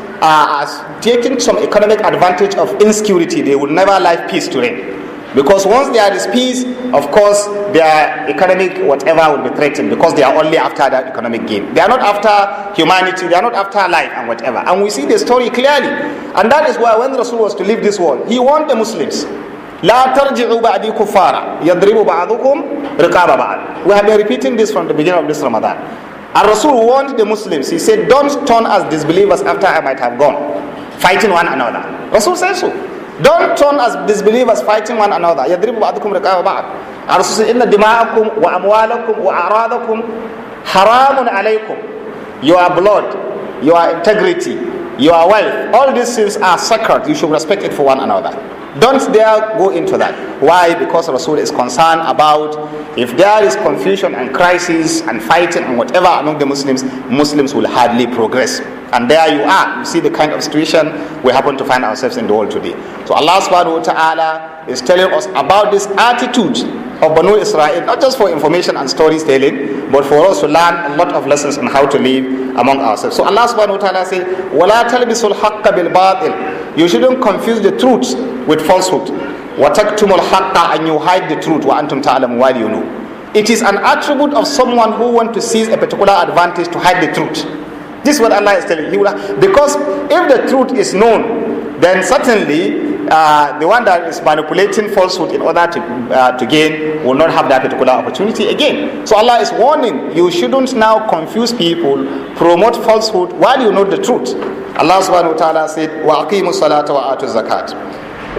taking some economic advantage of insecurity, they will never like peace to reign. Because once there is peace, of course, their economic whatever will be threatened, because they are only after that economic gain. They are not after humanity, they are not after life and whatever. And we see the story clearly. And that is why when Rasul was to leave this world, he warned the Muslims. لا ترجعوا بعدي كفارا يضرب بعضكم رقاب بعض. We have been repeating this from the beginning of this Ramadan. And Rasul warned the Muslims. He said, don't turn as disbelievers after I might have gone, fighting one another. Rasul said so. Don't turn as disbelievers fighting one another. يضرب بعضكم رقاب بعض. And Rasul said, إن دماءكم وأموالكم وأعراضكم حرام عليكم. Your blood, your integrity, your wealth, all these things are sacred. You should respect it for one another. Don't dare go into that. Why? Because Rasul is concerned about if there is confusion and crisis and fighting and whatever among the Muslims will hardly progress. And there you are. You see the kind of situation we happen to find ourselves in the world today. So Allah subhanahu wa ta'ala is telling us about this attitude of Banu Israel, not just for information and storytelling, but for us to learn a lot of lessons on how to live among ourselves. So Allah subhanahu wa ta'ala says, وَلَا تَلْبِسُوا الْحَقَّ بِالْبَاطِلِ. You shouldn't confuse the truth with falsehood. وَتَكْتُمُوا الْحَقَّ, and you hide the truth, وَأَنْتُمْ تَعْلَمُوا, while you know. It is an attribute of someone who wants to seize a particular advantage to hide the truth. This is what Allah is telling you. Because if the truth is known, then certainly the one that is manipulating falsehood in order to gain will not have that particular opportunity again. So Allah is warning you shouldn't now confuse people, promote falsehood while you know the truth. Allah subhanahu wa ta'ala said, وَأَقِيمُوا الصَّلَاةَ وَآتُوا الزَّكَاةَ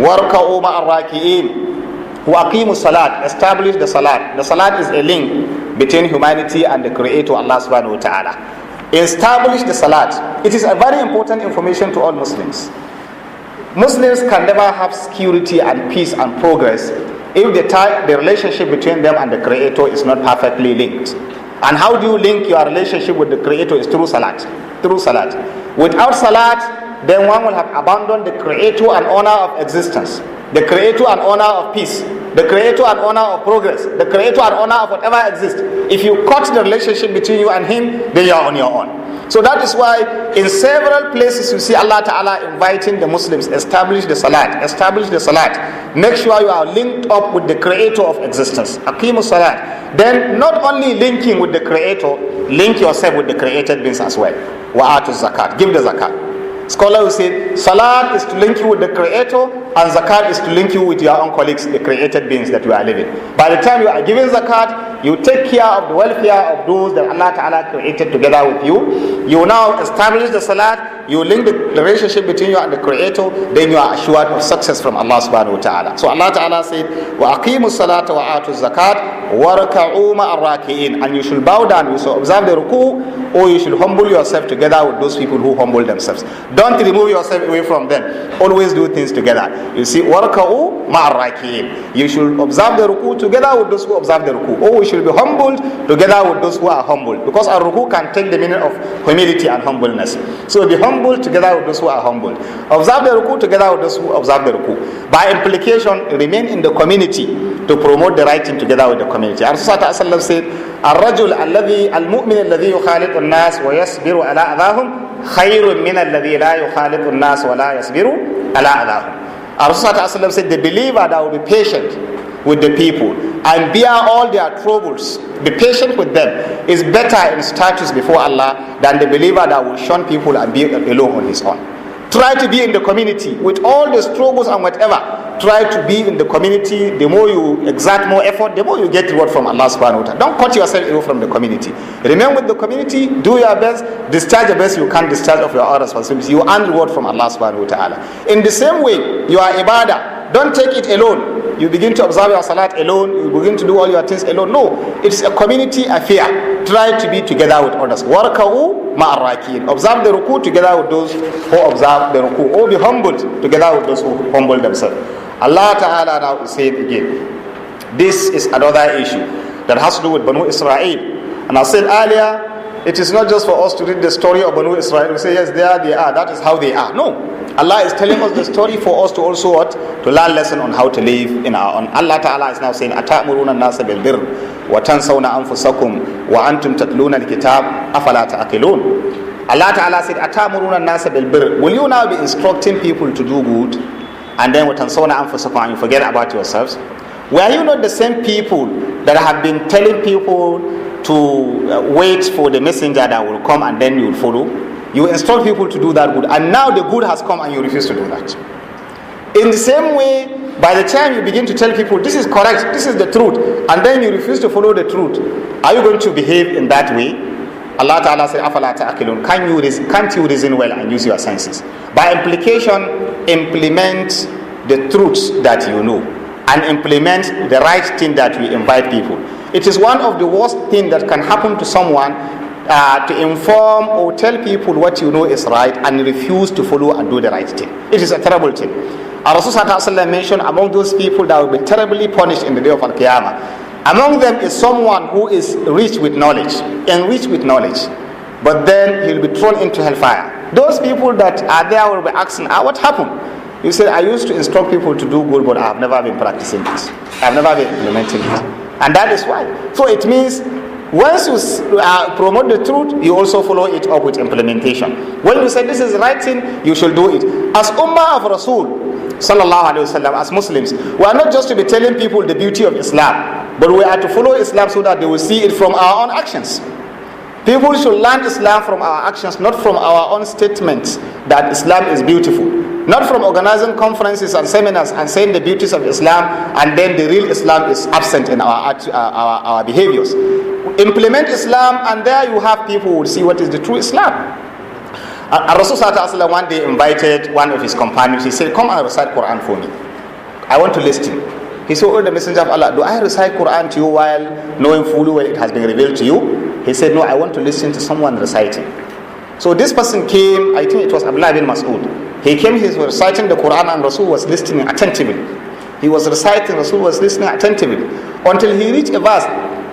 وَارْكَعُوا مَعَ الرَّاكِعِينَ. وَأَقِيمُوا الصَّلَاةَ. Establish the salat. The salat is a link between humanity and the Creator, Allah subhanahu wa ta'ala. Establish the salat. It is a very important information to all Muslims. Muslims can never have security and peace and progress if the relationship between them and the Creator is not perfectly linked. And how do you link your relationship with the Creator? Is through salat. Through salat. Without salat, then one will have abandoned the Creator and owner of existence, the Creator and owner of peace, the Creator and owner of progress, the Creator and owner of whatever exists. If you cut the relationship between you and Him, then you are on your own. So that is why in several places you see Allah Ta'ala inviting the Muslims, establish the salat, establish the salat. Make sure you are linked up with the Creator of existence. Aqimu salat. Then not only linking with the Creator, link yourself with the created beings as well. Wa'atu zakat. Give the zakat. Scholar will say, salat is to link you with the Creator, and zakat is to link you with your own colleagues, the created beings that you are living. By the time you are giving zakat, you take care of the welfare of those that Allah Ta'ala created together with you. You now establish the salat, you link the relationship between you and the Creator, then you are assured of success from Allah Subhanahu wa Ta'ala. So Allah Ta'ala said, وَأَقِيمُوا الصَّلَاةَ وَآتُوا الزَّكَاةَ وَارْكَعُوا مَعَ الرَّاكِعِينَ. And you should bow down, you should observe the ruku, or you should humble yourself together with those people who humble themselves. Don't remove yourself away from them. Always do things together. You see, وَارْكَعُوا مَعَ الرَّاكِعِينَ. You should observe the ruku together with those who observe the ruku. Or we should be humbled together with those who are humbled. Because our ruku can take the meaning of humility and humbleness. So be humbled together with those who are humbled. Observe the ruku together with those who observe the ruku. By implication, remain in the community to promote the right thing together with the community. Rasulullah said, الرجل الذي المؤمن الذي يخالط الناس ويصبر على أذاهم خير من الذي لا يخالط الناس ولا يصبر على أذاهم. Rasulullah said, the believer that will be patient with the people and bear all their troubles, be patient with them, is better in status before Allah than the believer that will shun people and be alone on his own. Try to be in the community with all the struggles and whatever. Try to be in the community. The more you exert more effort, the more you get reward from Allah subhanahu wa ta'ala. Don't cut yourself away from the community. Remain with the community, do your best, discharge the best you can discharge of your own responsibilities. You earn reward from Allah subhanahu wa ta'ala. In the same way, you are ibadah. Don't take it alone. You begin to observe your salat alone, you begin to do all your things alone. No, it's a community affair. Try to be together with others. Warka'u ma'arrakin. Observe the ruku together with those who observe the ruku. Or be humbled together with those who humble themselves. Allah Ta'ala now is saying again, this is another issue that has to do with Banu Israel. And I said earlier, it is not just for us to read the story of Banu Israel. We say, yes, there they are. That is how they are. No. Allah is telling us the story for us to also what? To learn lesson on how to live in our own. Allah Ta'ala is now saying, أَتَأْمُرُونَ النَّاسَ بِالْبِرِّ وَتَنْسَوْنَ أَنفُسَكُمْ وَأَنْتُمْ تَتْلُونَ الْكِتَابَ أَفَلَا تَعْقِلُونَ. Allah Ta'ala said, أَتَأْمُرُونَ النَّاسَ بِالْبِرِّ. Will you now be instructing people to do good, and then وَتَنْسَوْنَ أَنفُسَكُمْ, and you forget about yourselves? Were you not the same people that have been telling people to wait for the messenger that will come and then you will follow? You instruct people to do that good, and now the good has come and you refuse to do that. In the same way, by the time you begin to tell people this is correct, this is the truth, and then you refuse to follow the truth, are you going to behave in that way? Allah Ta'ala said, أَفَلَا تَعْقِلُونَ. Can't you reason well and use your senses? By implication, implement the truths that you know, and implement the right thing that we invite people. It is one of the worst things that can happen to someone to inform or tell people what you know is right and refuse to follow and do the right thing. It is a terrible thing. Our Rasulullah mentioned among those people that will be terribly punished in the day of Al-Qiyamah. Among them is someone who is rich with knowledge, enriched with knowledge, but then he'll be thrown into hellfire. Those people that are there will be asking, what happened? You said, I used to instruct people to do good, but I have never been practicing this. I have never been implementing it. And that is why. So it means once you promote the truth, you also follow it up with implementation. When you say this is the right thing, you should do it. As Ummah of Rasul, sallallahu alaihi wasallam, as Muslims, we are not just to be telling people the beauty of Islam, but we are to follow Islam so that they will see it from our own actions. People should learn Islam from our actions, not from our own statements that Islam is beautiful. Not from organizing conferences and seminars and saying the beauties of Islam, and then the real Islam is absent in our behaviors. Implement Islam, and there you have people who will see what is the true Islam. Rasul one day invited one of his companions. He said, come and recite Quran for me. I want to listen. He said, oh, the Messenger of Allah, do I recite Quran to you while knowing fully well it has been revealed to you? He said, no, I want to listen to someone reciting. So this person came, I think it was Abdullah bin Mas'ud. He came, he was reciting the Quran, and Rasul was listening attentively. He was reciting, Rasul was listening attentively. Until he reached a verse,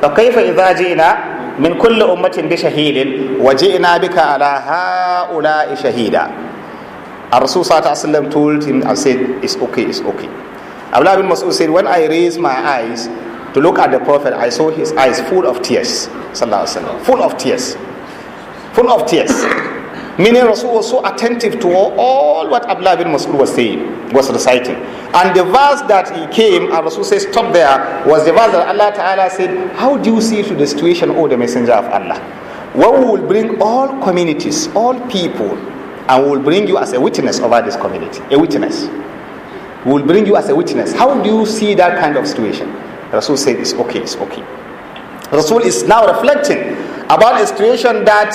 فَكَيْفَ إِذَا جِئِنَا مِنْ كُلِّ أُمَّةٍ بِشَهِيدٍ وَجِئِنَا بِكَ عَلَى هَؤُلَاءِ شَهِيدًا. Rasul told him and said, it's okay, it's okay. Abdullah bin Mas'ud said, when I raised my eyes to look at the Prophet, I saw his eyes full of tears. Full of tears. Full of tears. Meaning Rasul was so attentive to all what Abdullah bin Mas'ud was saying, was reciting. And the verse that he came, and Rasul said, stop there, was the verse that Allah Ta'ala said, how do you see to the situation, O the Messenger of Allah? Where we will bring all communities, all people, and we will bring you as a witness over this community. A witness. We will bring you as a witness. How do you see that kind of situation? Rasul said, it's okay, it's okay. Rasul is now reflecting about a situation that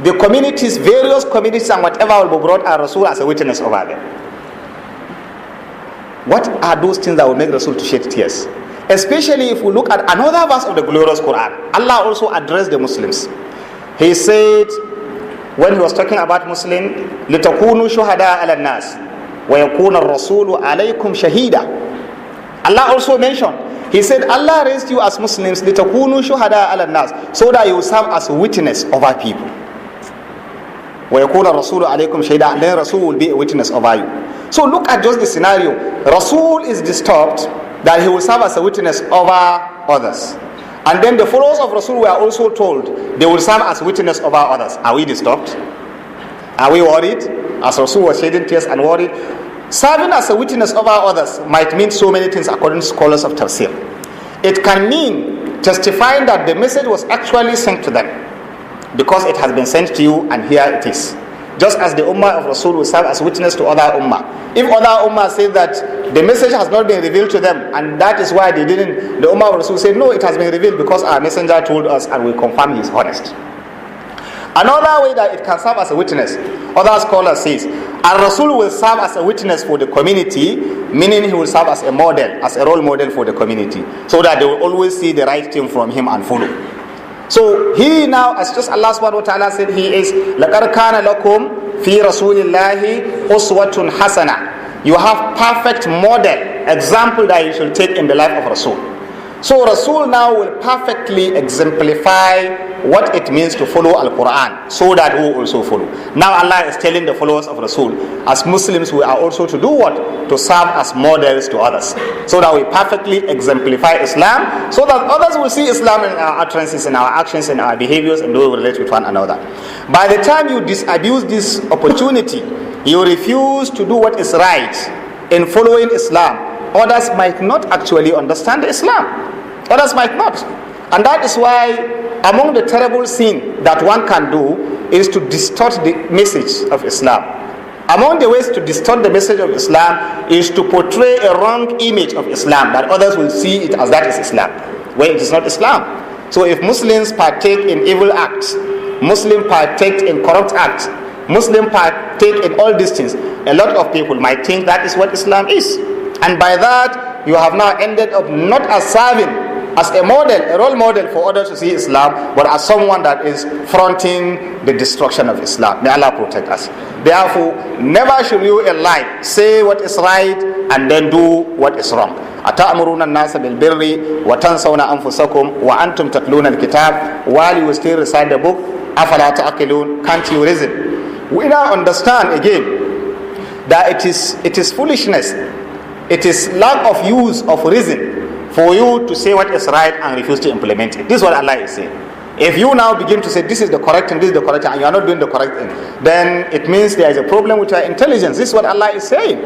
the communities, various communities and whatever will be brought are Rasul as a witness over them. What are those things that will make Rasul to shed tears? Especially if we look at another verse of the glorious Quran. Allah also addressed the Muslims. He said, when he was talking about Muslim, لِتَكُونُوا شُهَدَاءَ عَلَى النَّاسِ وَيَكُونَ الرَّسُولُ عَلَيْكُمْ شَهِيدًا. Allah also mentioned, he said, Allah raised you as Muslims لِتَكُونُوا شُهَدَاءَ عَلَى النَّاسِ, so that you serve as a witness over people. وَيَكُونَ الرَّسُولُ عَلَيْكُمْ شَهِيدًا, and then Rasul will be a witness over you. So look at just the scenario. Rasul is disturbed that he will serve as a witness over others. And then the followers of Rasul were also told they will serve as witness over others. Are we disturbed? Are we worried? As Rasul was shedding tears and worried. Serving as a witness over others might mean so many things according to scholars of Tafseer. It can mean testifying that the message was actually sent to them, because it has been sent to you and here it is. Just as the Ummah of Rasul will serve as witness to other Ummah. If other Ummah say that the message has not been revealed to them and that is why they didn't, the Ummah of Rasul say, no, it has been revealed because our messenger told us and we confirm he is honest. Another way that it can serve as a witness, other scholars says, Rasul will serve as a witness for the community, meaning he will serve as a model, as a role model for the community, so that they will always see the right thing from him and follow. So he now, as just Allah subhanahu wa ta'ala said, he is لَقَدْ كَانَ لَكُمْ فِي رَسُولِ اللَّهِ أُسْوَةٌ حَسَنَةٌ. You have perfect model, example that you should take in the life of Rasul. So Rasul now will perfectly exemplify what it means to follow Al-Quran, so that we will also follow. Now Allah is telling the followers of Rasul, as Muslims we are also to do what? To serve as models to others, so that we perfectly exemplify Islam, so that others will see Islam in our utterances, in our actions, in our behaviors, and the way we relate with one another. By the time you disabuse this opportunity, you refuse to do what is right in following Islam, others might not actually understand Islam. Others might not. And that is why among the terrible sin that one can do is to distort the message of Islam. Among the ways to distort the message of Islam is to portray a wrong image of Islam, that others will see it as that is Islam, when it is not Islam. So if Muslims partake in evil acts, Muslims partake in corrupt acts, Muslims partake in all these things, a lot of people might think that is what Islam is. And by that, you have now ended up not as serving as a model, a role model for others to see Islam, but as someone that is fronting the destruction of Islam. May Allah protect us. Therefore, never should you in life say what is right and then do what is wrong. أَتَأْمُرُونَ النَّاسَ بِالْبِرِّ وَتَنْسَوْنَ أَنفُسَكُمْ وَأَنْتُمْ تَتْلُونَ الْكِتَابِ. While you still recite the book, أَفَلَا تَعْقِلُونَ. Can't you reason? We now understand again that it is foolishness. It is lack of use of reason for you to say what is right and refuse to implement it. This is what Allah is saying. If you now begin to say this is the correct thing, this is the correct thing, and you are not doing the correct thing, then it means there is a problem with your intelligence. This is what Allah is saying.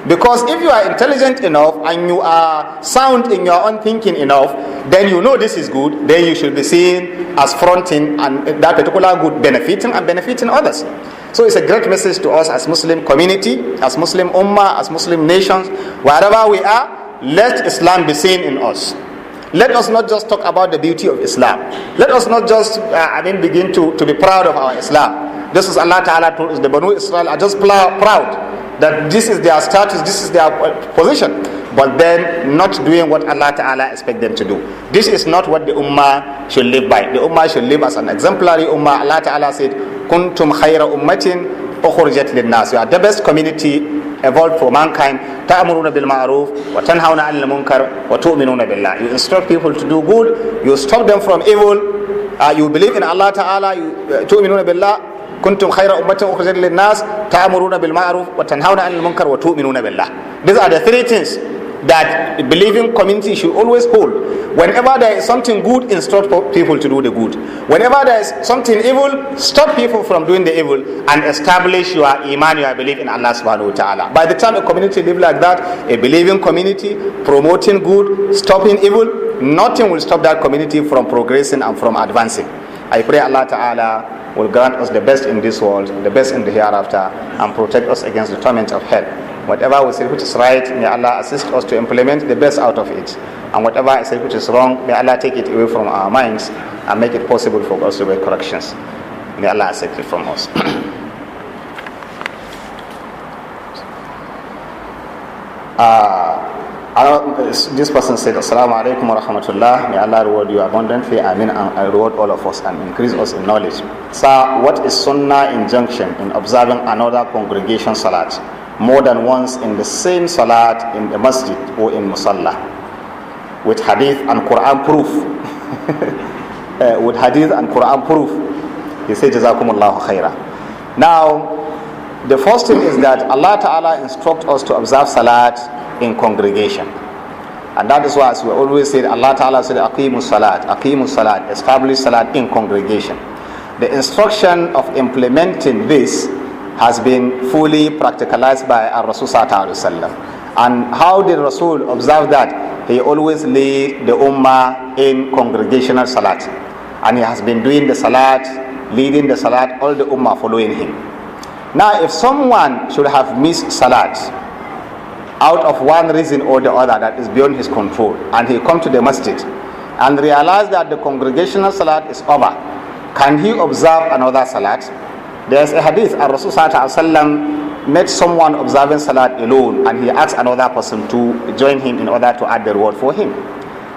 Because if you are intelligent enough and you are sound in your own thinking enough, then you know this is good, then you should be seen as fronting and that particular good benefiting and benefiting others. So it's a great message to us as Muslim community, as Muslim ummah, as Muslim nations, wherever we are, let Islam be seen in us. Let us not just talk about the beauty of Islam. Let us not just begin to be proud of our Islam. Just as Allah Ta'ala told us, the Banu Israel are just proud that this is their status, this is their position, but then not doing what Allah Ta'ala expects them to do. This is not what the Ummah should live by. The Ummah should live as an exemplary Ummah. Allah Ta'ala said, Kuntum khayra ummatin ukhrijat lin-nas. You are the best community evolved for mankind. Ta'muruna bil ma'ruf wa tanhauna 'anil munkar wa tu'minuna billah. You instruct people to do good, you stop them from evil, you believe in Allah Ta'ala, you tu'minuna billah. Kuntum khayra ummatin ukhrijat lin-nas ta'muruna bil ma'ruf wa tanhauna 'anil munkar wa tu'minuna billah. These are the three things that a believing community should always hold. Whenever there is something good, instruct people to do the good. Whenever there is something evil, stop people from doing the evil and establish your iman, your belief in Allah subhanahu wa ta'ala. By the time a community lives like that, a believing community, promoting good, stopping evil, nothing will stop that community from progressing and from advancing. I pray Allah Ta'ala will grant us the best in this world, the best in the hereafter, and protect us against the torment of hell. Whatever we say which is right, may Allah assist us to implement the best out of it. And whatever I say which is wrong, may Allah take it away from our minds and make it possible for us to make corrections. May Allah accept it from us. This person said, Assalamu alaikum wa rahmatullah. May Allah reward you abundantly. Amin. And reward all of us and increase us in knowledge. Sir, what is sunnah injunction in observing another congregation salat more than once in the same salat in the masjid or in musalla? With hadith and Quran proof. With hadith and Quran proof. He said, Jazakumullahu khairah. Now, the first thing is that Allah Ta'ala instructs us to observe salat in congregation. And that is why, as we always say, Allah Ta'ala said, Aqimu salat, establish salat in congregation. The instruction of implementing this has been fully practicalized by our Rasul Sallallahu Alaihi Wasallam. And how did Rasul observe that? He always lead the Ummah in congregational salat. And he has been doing the salat, leading the salat, all the Ummah following him. Now, if someone should have missed salat out of one reason or the other that is beyond his control, and he come to the masjid and realize that the congregational salat is over, can he observe another salat? There's a hadith, Rasul Sallallahu Alaihi Wasallam met someone observing salat alone, and he asked another person to join him in order to add the reward for him.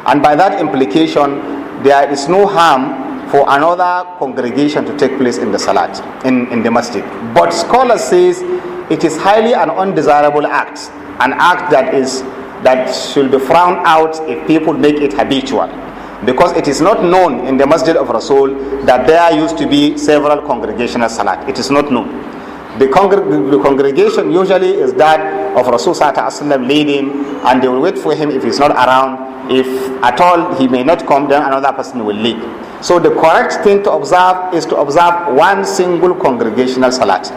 And by that implication, there is no harm for another congregation to take place in the salat, in the masjid. But scholars says it is highly an undesirable act, an act that should be frowned out if people make it habitual, because it is not known in the masjid of Rasul that there used to be several congregational salat. It is not known. The congregation usually is that of Rasul Sallallahu Alaihi Wasallam leading, and they will wait for him if he's not around. If at all he may not come, then another person will lead. So the correct thing to observe is to observe one single congregational salat.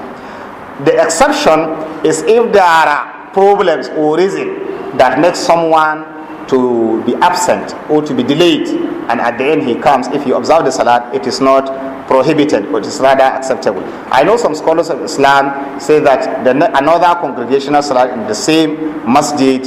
The exception is if there are problems or reason that makes someone to be absent or to be delayed, and at the end he comes. If you observe the salat, it is not prohibited, but it's rather acceptable. I know some scholars of Islam say that another congregational salat in the same masjid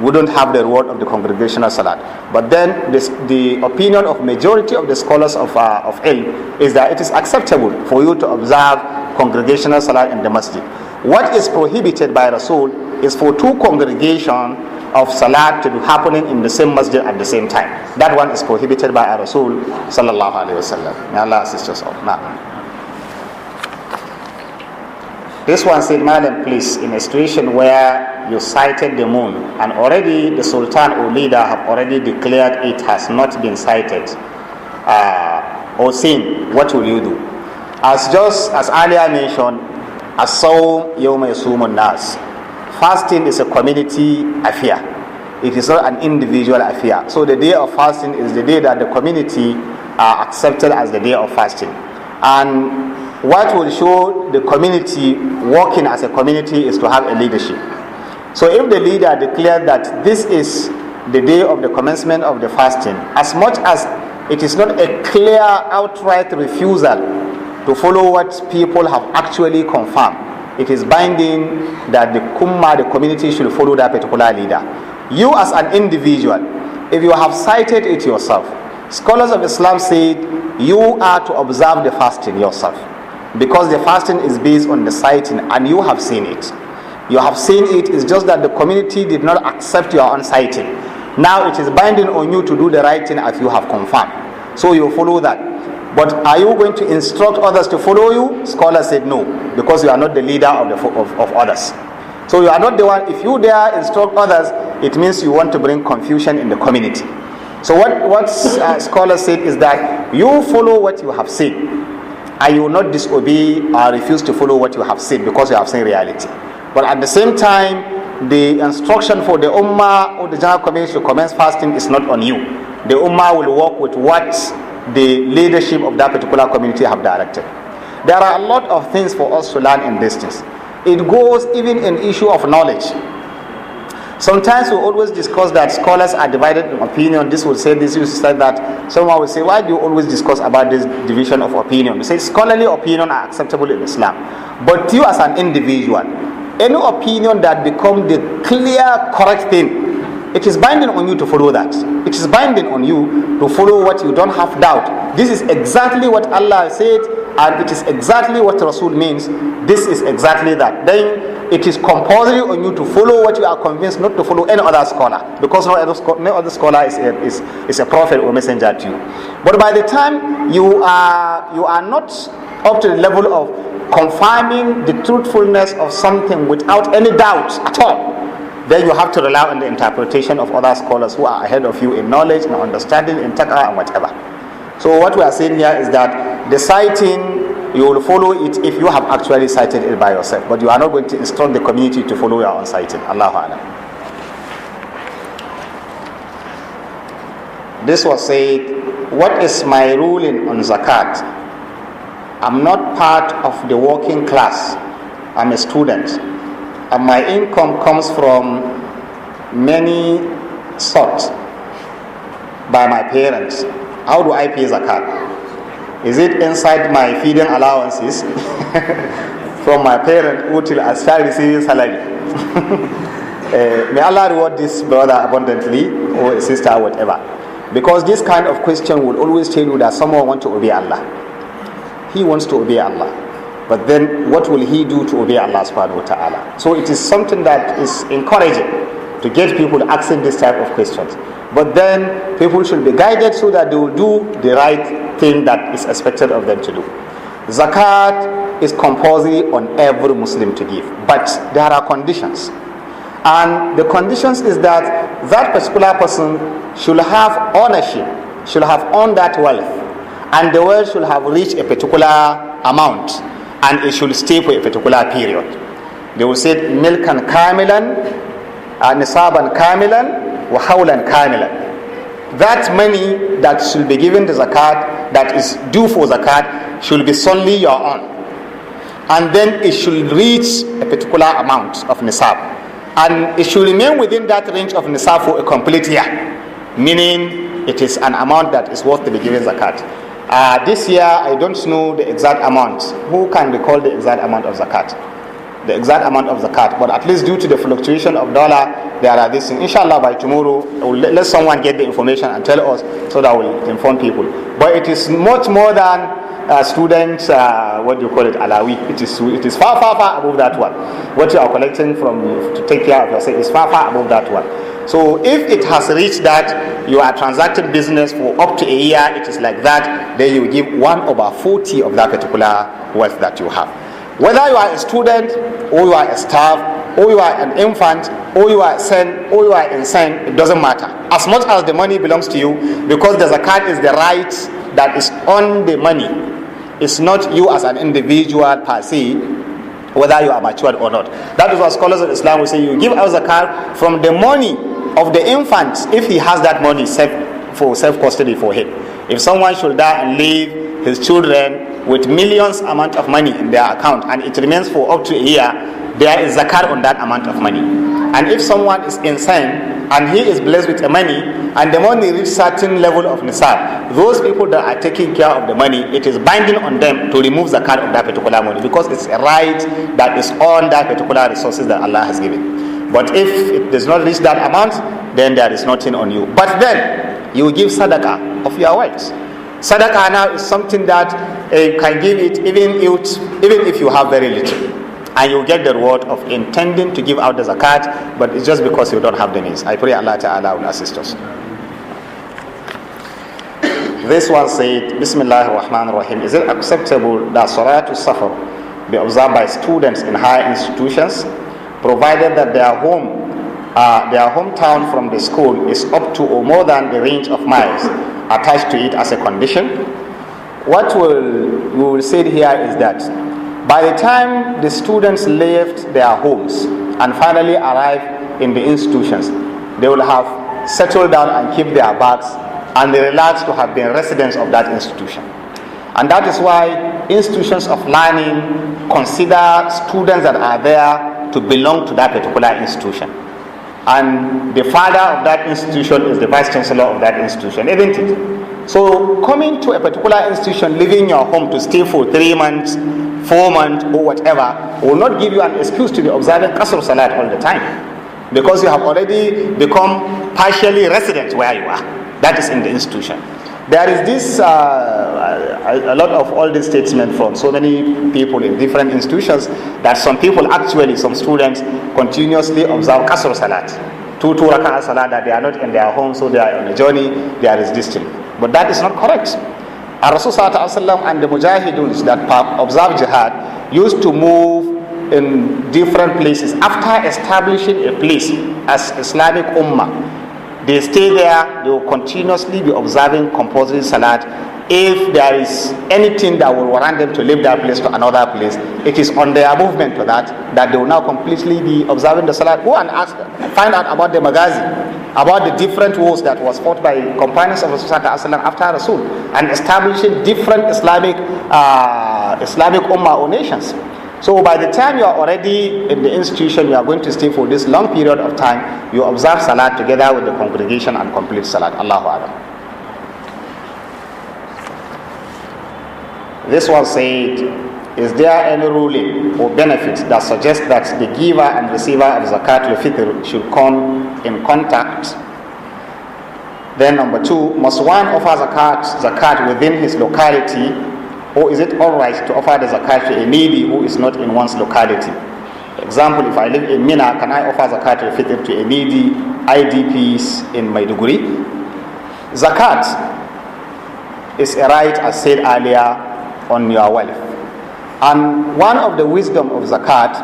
wouldn't have the reward of the congregational salat. But then the opinion of majority of the scholars of ilm is that it is acceptable for you to observe congregational salat in the masjid. What is prohibited by Rasul is for two congregations of salat to be happening in the same masjid at the same time. That one is prohibited by our Rasul Sallallahu Alaihi Wasallam. May Allah assist us all. Now, this one said, Madam, please, in a situation where you sighted the moon and already the Sultan or leader have already declared it has not been sighted or seen, what will you do? As earlier mentioned, as-sawm yawma yasumun nas. Fasting is a community affair. It is not an individual affair. So the day of fasting is the day that the community are accepted as the day of fasting. And what will show the community working as a community is to have a leadership. So if the leader declared that this is the day of the commencement of the fasting, as much as it is not a clear outright refusal to follow what people have actually confirmed. It is binding that the Ummah, the community, should follow that particular leader. You as an individual, if you have cited it yourself, scholars of Islam said you are to observe the fasting yourself, because the fasting is based on the citing and you have seen it. You have seen it, it's just that the community did not accept your own citing. Now it is binding on you to do the right thing as you have confirmed. So you follow that. But are you going to instruct others to follow you? Scholars said no, because you are not the leader of others. So you are not the one. If you dare instruct others, it means you want to bring confusion in the community. So what scholars said is that you follow what you have seen, and you will not disobey or refuse to follow what you have seen, because you have seen reality. But at the same time, the instruction for the Ummah or the general community to commence fasting is not on you. The Ummah will work with what the leadership of that particular community have directed. There are a lot of things for us to learn in this things. It goes even in issue of knowledge. Sometimes we always discuss that scholars are divided in opinion. This will say this, you say that. Someone will say, why do you always discuss about this division of opinion? We say scholarly opinion are acceptable in Islam. But you as an individual, any opinion that becomes the clear, correct thing, it is binding on you to follow that. It is binding on you to follow what you don't have doubt. This is exactly what Allah said, and it is exactly what Rasul means. This is exactly that. Then it is compulsory on you to follow what you are convinced, not to follow any other scholar, because no other scholar is a prophet or messenger to you. But by the time you are not up to the level of confirming the truthfulness of something without any doubt at all, then you have to rely on the interpretation of other scholars who are ahead of you in knowledge, in understanding, in taqwa and whatever. So what we are saying here is that the citing, you will follow it if you have actually cited it by yourself, but you are not going to instruct the community to follow your own citing. Allahu Alam. This was said, what is my ruling on zakat? I'm not part of the working class. I'm a student, and my income comes from many sources by my parents. How do I pay zakat? Is it inside my feeding allowances from my parent who till I start receiving salary? May Allah reward this brother abundantly, or sister, or whatever. Because this kind of question will always tell you that someone wants to obey Allah. He wants to obey Allah. But then what will he do to obey Allah subhanahu wa ta'ala? So it is something that is encouraging to get people asking this type of questions. But then people should be guided so that they will do the right thing that is expected of them to do. Zakat is compulsory on every Muslim to give, but there are conditions. And the conditions is that that particular person should have ownership, should have owned that wealth, and the wealth should have reached a particular amount, and it should stay for a particular period. They will say milkan kamilan, nisaban kamilan, wa hawlan kamilan. That money that should be given the zakat, that is due for zakat, should be solely your own, and then it should reach a particular amount of nisab, and it should remain within that range of nisab for a complete year, meaning it is an amount that is worth to be given zakat. This year I don't know the exact amount. Who can recall the exact amount of zakat? The exact amount of zakat, but at least due to the fluctuation of dollar, there are this thing. Inshallah, by tomorrow, let someone get the information and tell us so that we'll inform people. But it is much more than students, what do you call it, alawi. It is far above that one. What you are collecting from to take care of yourself is far above that one. So if it has reached that you are transacting business for up to a year, it is like that, then you give 1/40 of that particular wealth that you have. Whether you are a student, or you are a staff, or you are an infant, or you are a son, or you are insane, it doesn't matter. As much as the money belongs to you, because the zakat is the right that is on the money. It's not you as an individual per se, whether you are matured or not. That is what scholars of Islam will say, you give out zakat from the money of the infant, if he has that money for self-custody for him. If someone should die and leave his children with millions amount of money in their account, and it remains for up to a year, there is zakat on that amount of money. And if someone is insane and he is blessed with the money, and the money reaches certain level of nisab, those people that are taking care of the money, it is binding on them to remove zakat of that particular money, because it's a right that is on that particular resources that Allah has given. But if it does not reach that amount, then there is nothing on you. But then you give sadaqah of your wealth. Sadaqah now is something that you can give it even if you have very little, and you get the reward of intending to give out the zakat, but it's just because you don't have the means. I pray Allah Ta'ala will assist us. This one said, Bismillah ar-Rahman ar-Rahim. Is it acceptable that Salatul Safar be observed by students in higher institutions, provided that their hometown from the school is up to or more than the range of miles attached to it as a condition? What we will say here is that by the time the students left their homes and finally arrive in the institutions, they will have settled down and keep their bags, and they relax to have been residents of that institution. And that is why institutions of learning consider students that are there to belong to that particular institution. And the father of that institution is the vice chancellor of that institution, isn't it? So coming to a particular institution, leaving your home to stay for 3 months, 4 months, or whatever, will not give you an excuse to be observing Qasr Salat all the time, because you have already become partially resident where you are. That is in the institution. There is this, a lot of all these statements from so many people in different institutions, that some people actually, some students, continuously observe Qasr Salat. 2 rak'ah Salat, that they are not in their home, so they are on a journey, there is this thing. But that is not correct. Our Rasul Sallallahu and the Mujahiduns that observe jihad used to move in different places. After establishing a place as Islamic Ummah, they stay there, they will continuously be observing compulsory salat. If there is anything that will warrant them to leave that place to another place, it is on their movement to that they will now completely be observing the salat. Go and find out about the Maghazi, about the different wars that was fought by companions of Rasul after Rasul, and establishing different Islamic Ummah or nations. So by the time you are already in the institution, you are going to stay for this long period of time, you observe salat together with the congregation and complete salat. Allahu Akbar. This one said, is there any ruling or benefit that suggests that the giver and receiver of zakat al-fitr should come in contact? Then number 2, must one offer zakat within his locality, or is it alright to offer the zakat to a needy who is not in one's locality? For example, if I live in Minna, can I offer zakat al-fitr to a needy IDPs in Maiduguri? Zakat is a right, as said earlier, on your wealth. And one of the wisdom of zakat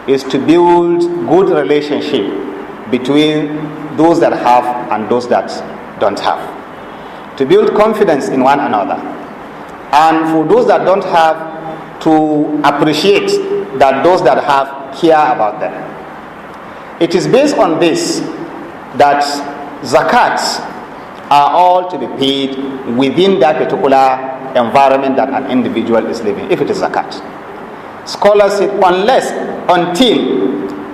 is to build good relationship between those that have and those that don't have. To build confidence in one another. And for those that don't have, to appreciate that those that have care about them. It is based on this that zakats are all to be paid within that particular environment that an individual is living, if it is zakat. Scholars say until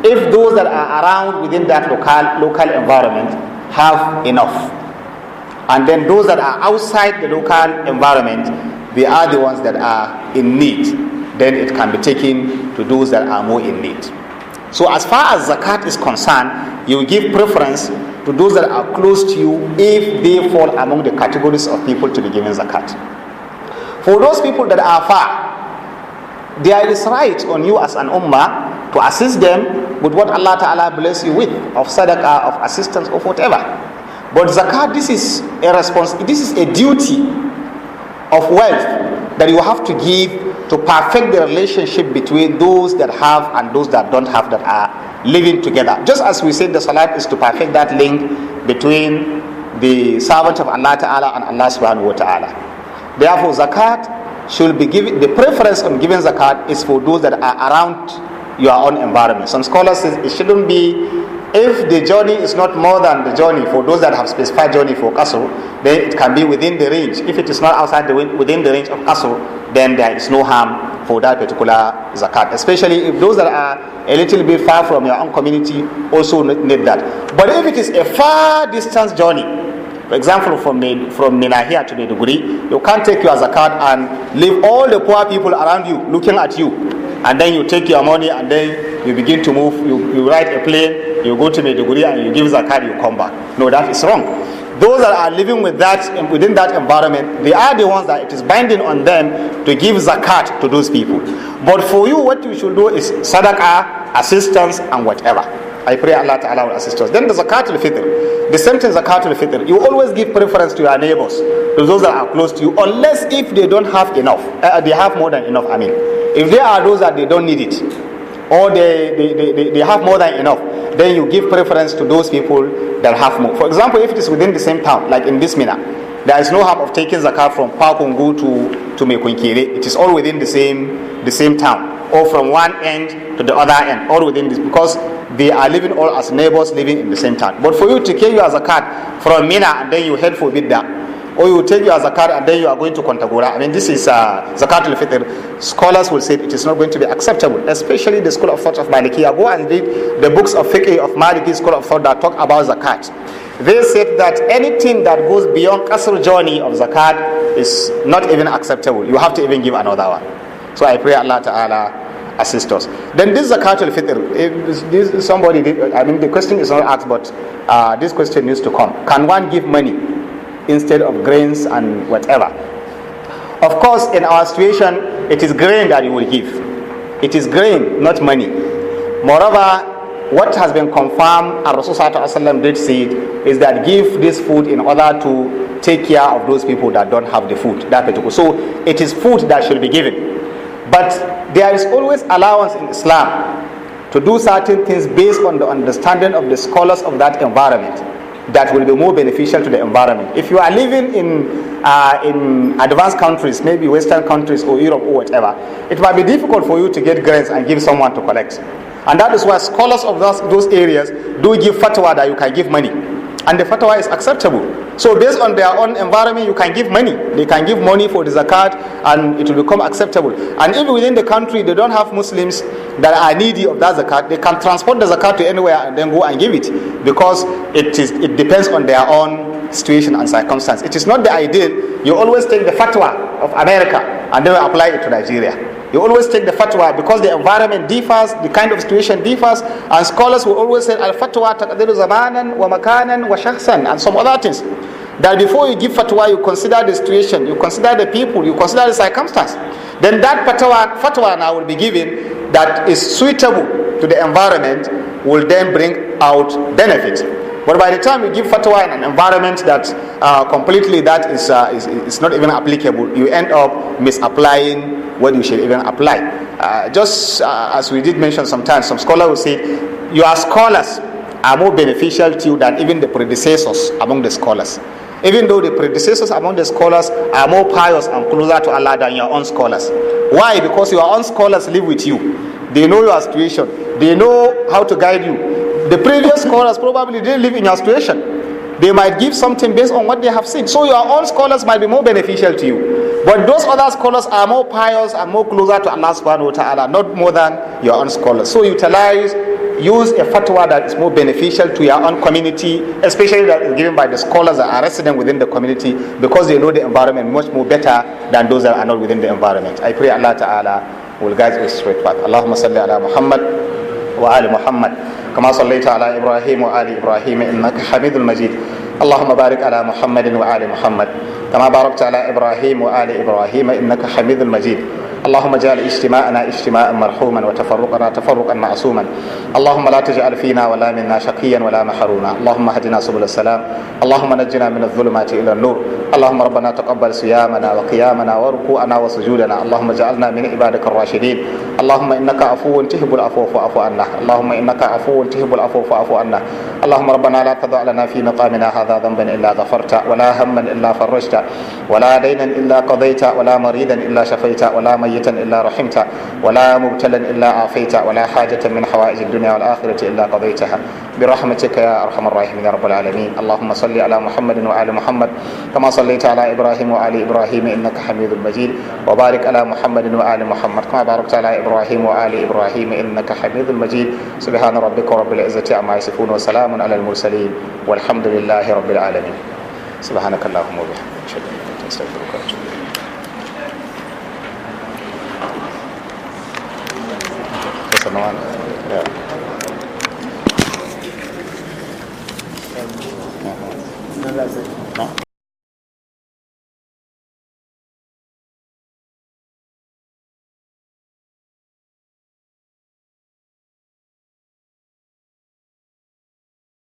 if those that are around within that local environment have enough, and then those that are outside the local environment, they are the ones that are in need, then it can be taken to those that are more in need. So as far as zakat is concerned, you give preference to those that are close to you if they fall among the categories of people to be given zakat. For those people that are far, there is right on you as an ummah to assist them with what Allah Ta'ala bless you with, of sadaqah, of assistance, of whatever. But zakat, this is a duty of wealth that you have to give to perfect the relationship between those that have and those that don't have, that are living together. Just as we said the salat is to perfect that link between the servant of Allah Ta'ala and Allah Subhanahu wa Ta'ala. Therefore, zakat should be given, the preference on giving zakat is for those that are around your own environment. Some scholars say it shouldn't be, if the journey is not more than the journey, for those that have specified journey for qasr, then it can be within the range. If it is not outside within the range of qasr, then there is no harm for that particular zakat, especially if those that are a little bit far from your own community also need that. But if it is a far distance journey, for example from Minna here to Maiduguri, you can't take your zakat and leave all the poor people around you looking at you, and then you take your money and then you begin to move, you ride a plane, you go to Maiduguri and you give zakat, you come back. No, that is wrong. Those that are living with that within that environment, they are the ones that it is binding on them to give zakat to those people. But for you, what you should do is sadaqah, assistance, and whatever. I pray Allah Ta'ala will assist us. Then the zakat al-fitr, the same thing zakat al-fitr. You always give preference to your neighbors, to those that are close to you, unless if they don't have enough, they have more than enough. I mean, if there are those that they don't need it, or they have more than enough, then you give preference to those people that have more. For example, if it is within the same town, like in this Minna, there is no harm of taking zakat from Pakungu to Mekunkere. It is all within the same town, or from one end to the other end, all within this, because they are living all as neighbors living in the same town. But for you to carry your zakat from Minna and then you head for Bidda, or you take your zakat and then you are going to Kontagora, I mean, this is zakat al-fitr. Scholars will say it is not going to be acceptable, especially the school of thought of Malikiya. Go and read the books of fiqh of Maliki school of thought that talk about zakat. They said that anything that goes beyond qasr journey of zakat is not even acceptable. You have to even give another one. So I pray Allah Ta'ala assist us. Then this zakat al-fitr, if somebody did, I mean, the question is not asked, but this question needs to come. Can one give money instead of grains and whatever? Of course, in our situation, it is grain that you will give. It is grain, not money. Moreover, what has been confirmed, and Rasulullah did say, is that give this food in order to take care of those people that don't have the food. So it is food that should be given. But there is always allowance in Islam to do certain things based on the understanding of the scholars of that environment that will be more beneficial to the environment. If you are living in advanced countries, maybe Western countries or Europe or whatever, it might be difficult for you to get grants and give someone to collect. And that is why scholars of those areas do give fatwa that you can give money. And the fatwa is acceptable. So based on their own environment, you can give money. They can give money for the zakat and it will become acceptable. And even within the country, they don't have Muslims that are needy of that zakat. They can transport the zakat to anywhere and then go and give it, because it depends on their own situation and circumstance. It is not the ideal. You always take the fatwa of America and then apply it to Nigeria. You always take the fatwa because the environment differs, the kind of situation differs, and scholars will always say al-fatwa taqdiru zamanan wa makanan wa shakhsan and some other things. That before you give fatwa, you consider the situation, you consider the people, you consider the circumstance. Then that fatwa now will be given that is suitable to the environment, will then bring out benefit. But by the time you give fatwa in an environment that completely that is not even applicable, you end up misapplying what you should even apply. Just as we did mention sometimes, some scholars will say your scholars are more beneficial to you than even the predecessors among the scholars. Even though the predecessors among the scholars are more pious and closer to Allah than your own scholars. Why? Because your own scholars live with you. They know your situation. They know how to guide you. The previous scholars probably didn't live in your situation. They might give something based on what they have seen. So your own scholars might be more beneficial to you. But those other scholars are more pious and more closer to Allah subhanahu wa ta'ala, not more than your own scholars. So use a fatwa that is more beneficial to your own community, especially that is given by the scholars that are resident within the community, because they know the environment much more better than those that are not within the environment. I pray Allah ta'ala will guide us straight path. Allahumma salli ala Muhammad wa ali Muhammad kama sallaita ala Ibrahim wa ali Ibrahim innaka Hamidul Majid. اللهم بارك على محمد وآل محمد كما باركت على إبراهيم وآل إبراهيم إنك حميد مجيد. اللهم اجعل اجتماعنا اجتماعا مرحوما وتفرقنا تفرقا معصوما. اللهم لا تجعل فينا ولا منا شقيا ولا محروما. اللهم اهدنا سبل السلام. اللهم نجنا من الظلمات إلى النور. اللهم ربنا تقبل صيامنا وقيامنا وركوعنا وسجودنا. اللهم اجعلنا من عبادك الراشدين. اللهم إنك عفو تحب العفو فاعف عنا. اللهم إنك عفو تحب العفو فاعف عنا. اللهم ربنا لا تضع لنا في مقامنا هذا ذنبا إلا غفرت ولا هما إلا فرجت ولا دينا إلا قضيت ولا مريدا إلا شفيت ولا ميتا إلا رحمته ولا مبتلا إلا عافيت ولا حاجة من حوائج الدنيا والآخرة إلا قضيتها برحمتك يا أرحم الراحمين يا رب العالمين. اللهم صل على محمد وآل محمد كما صليت على إبراهيم وآل إبراهيم إنك حميد مجيد وبارك على محمد وآل محمد كما باركت على إبراهيم وآل إبراهيم إنك حميد مجيد. سبحان ربك رب العزة عما يصفون وسلام على المرسلين والحمد لله رب العالمين. سبحانك اللهم وبحمدك أشهد أن لا إله إلا أنت أستغفرك وأتوب إليك.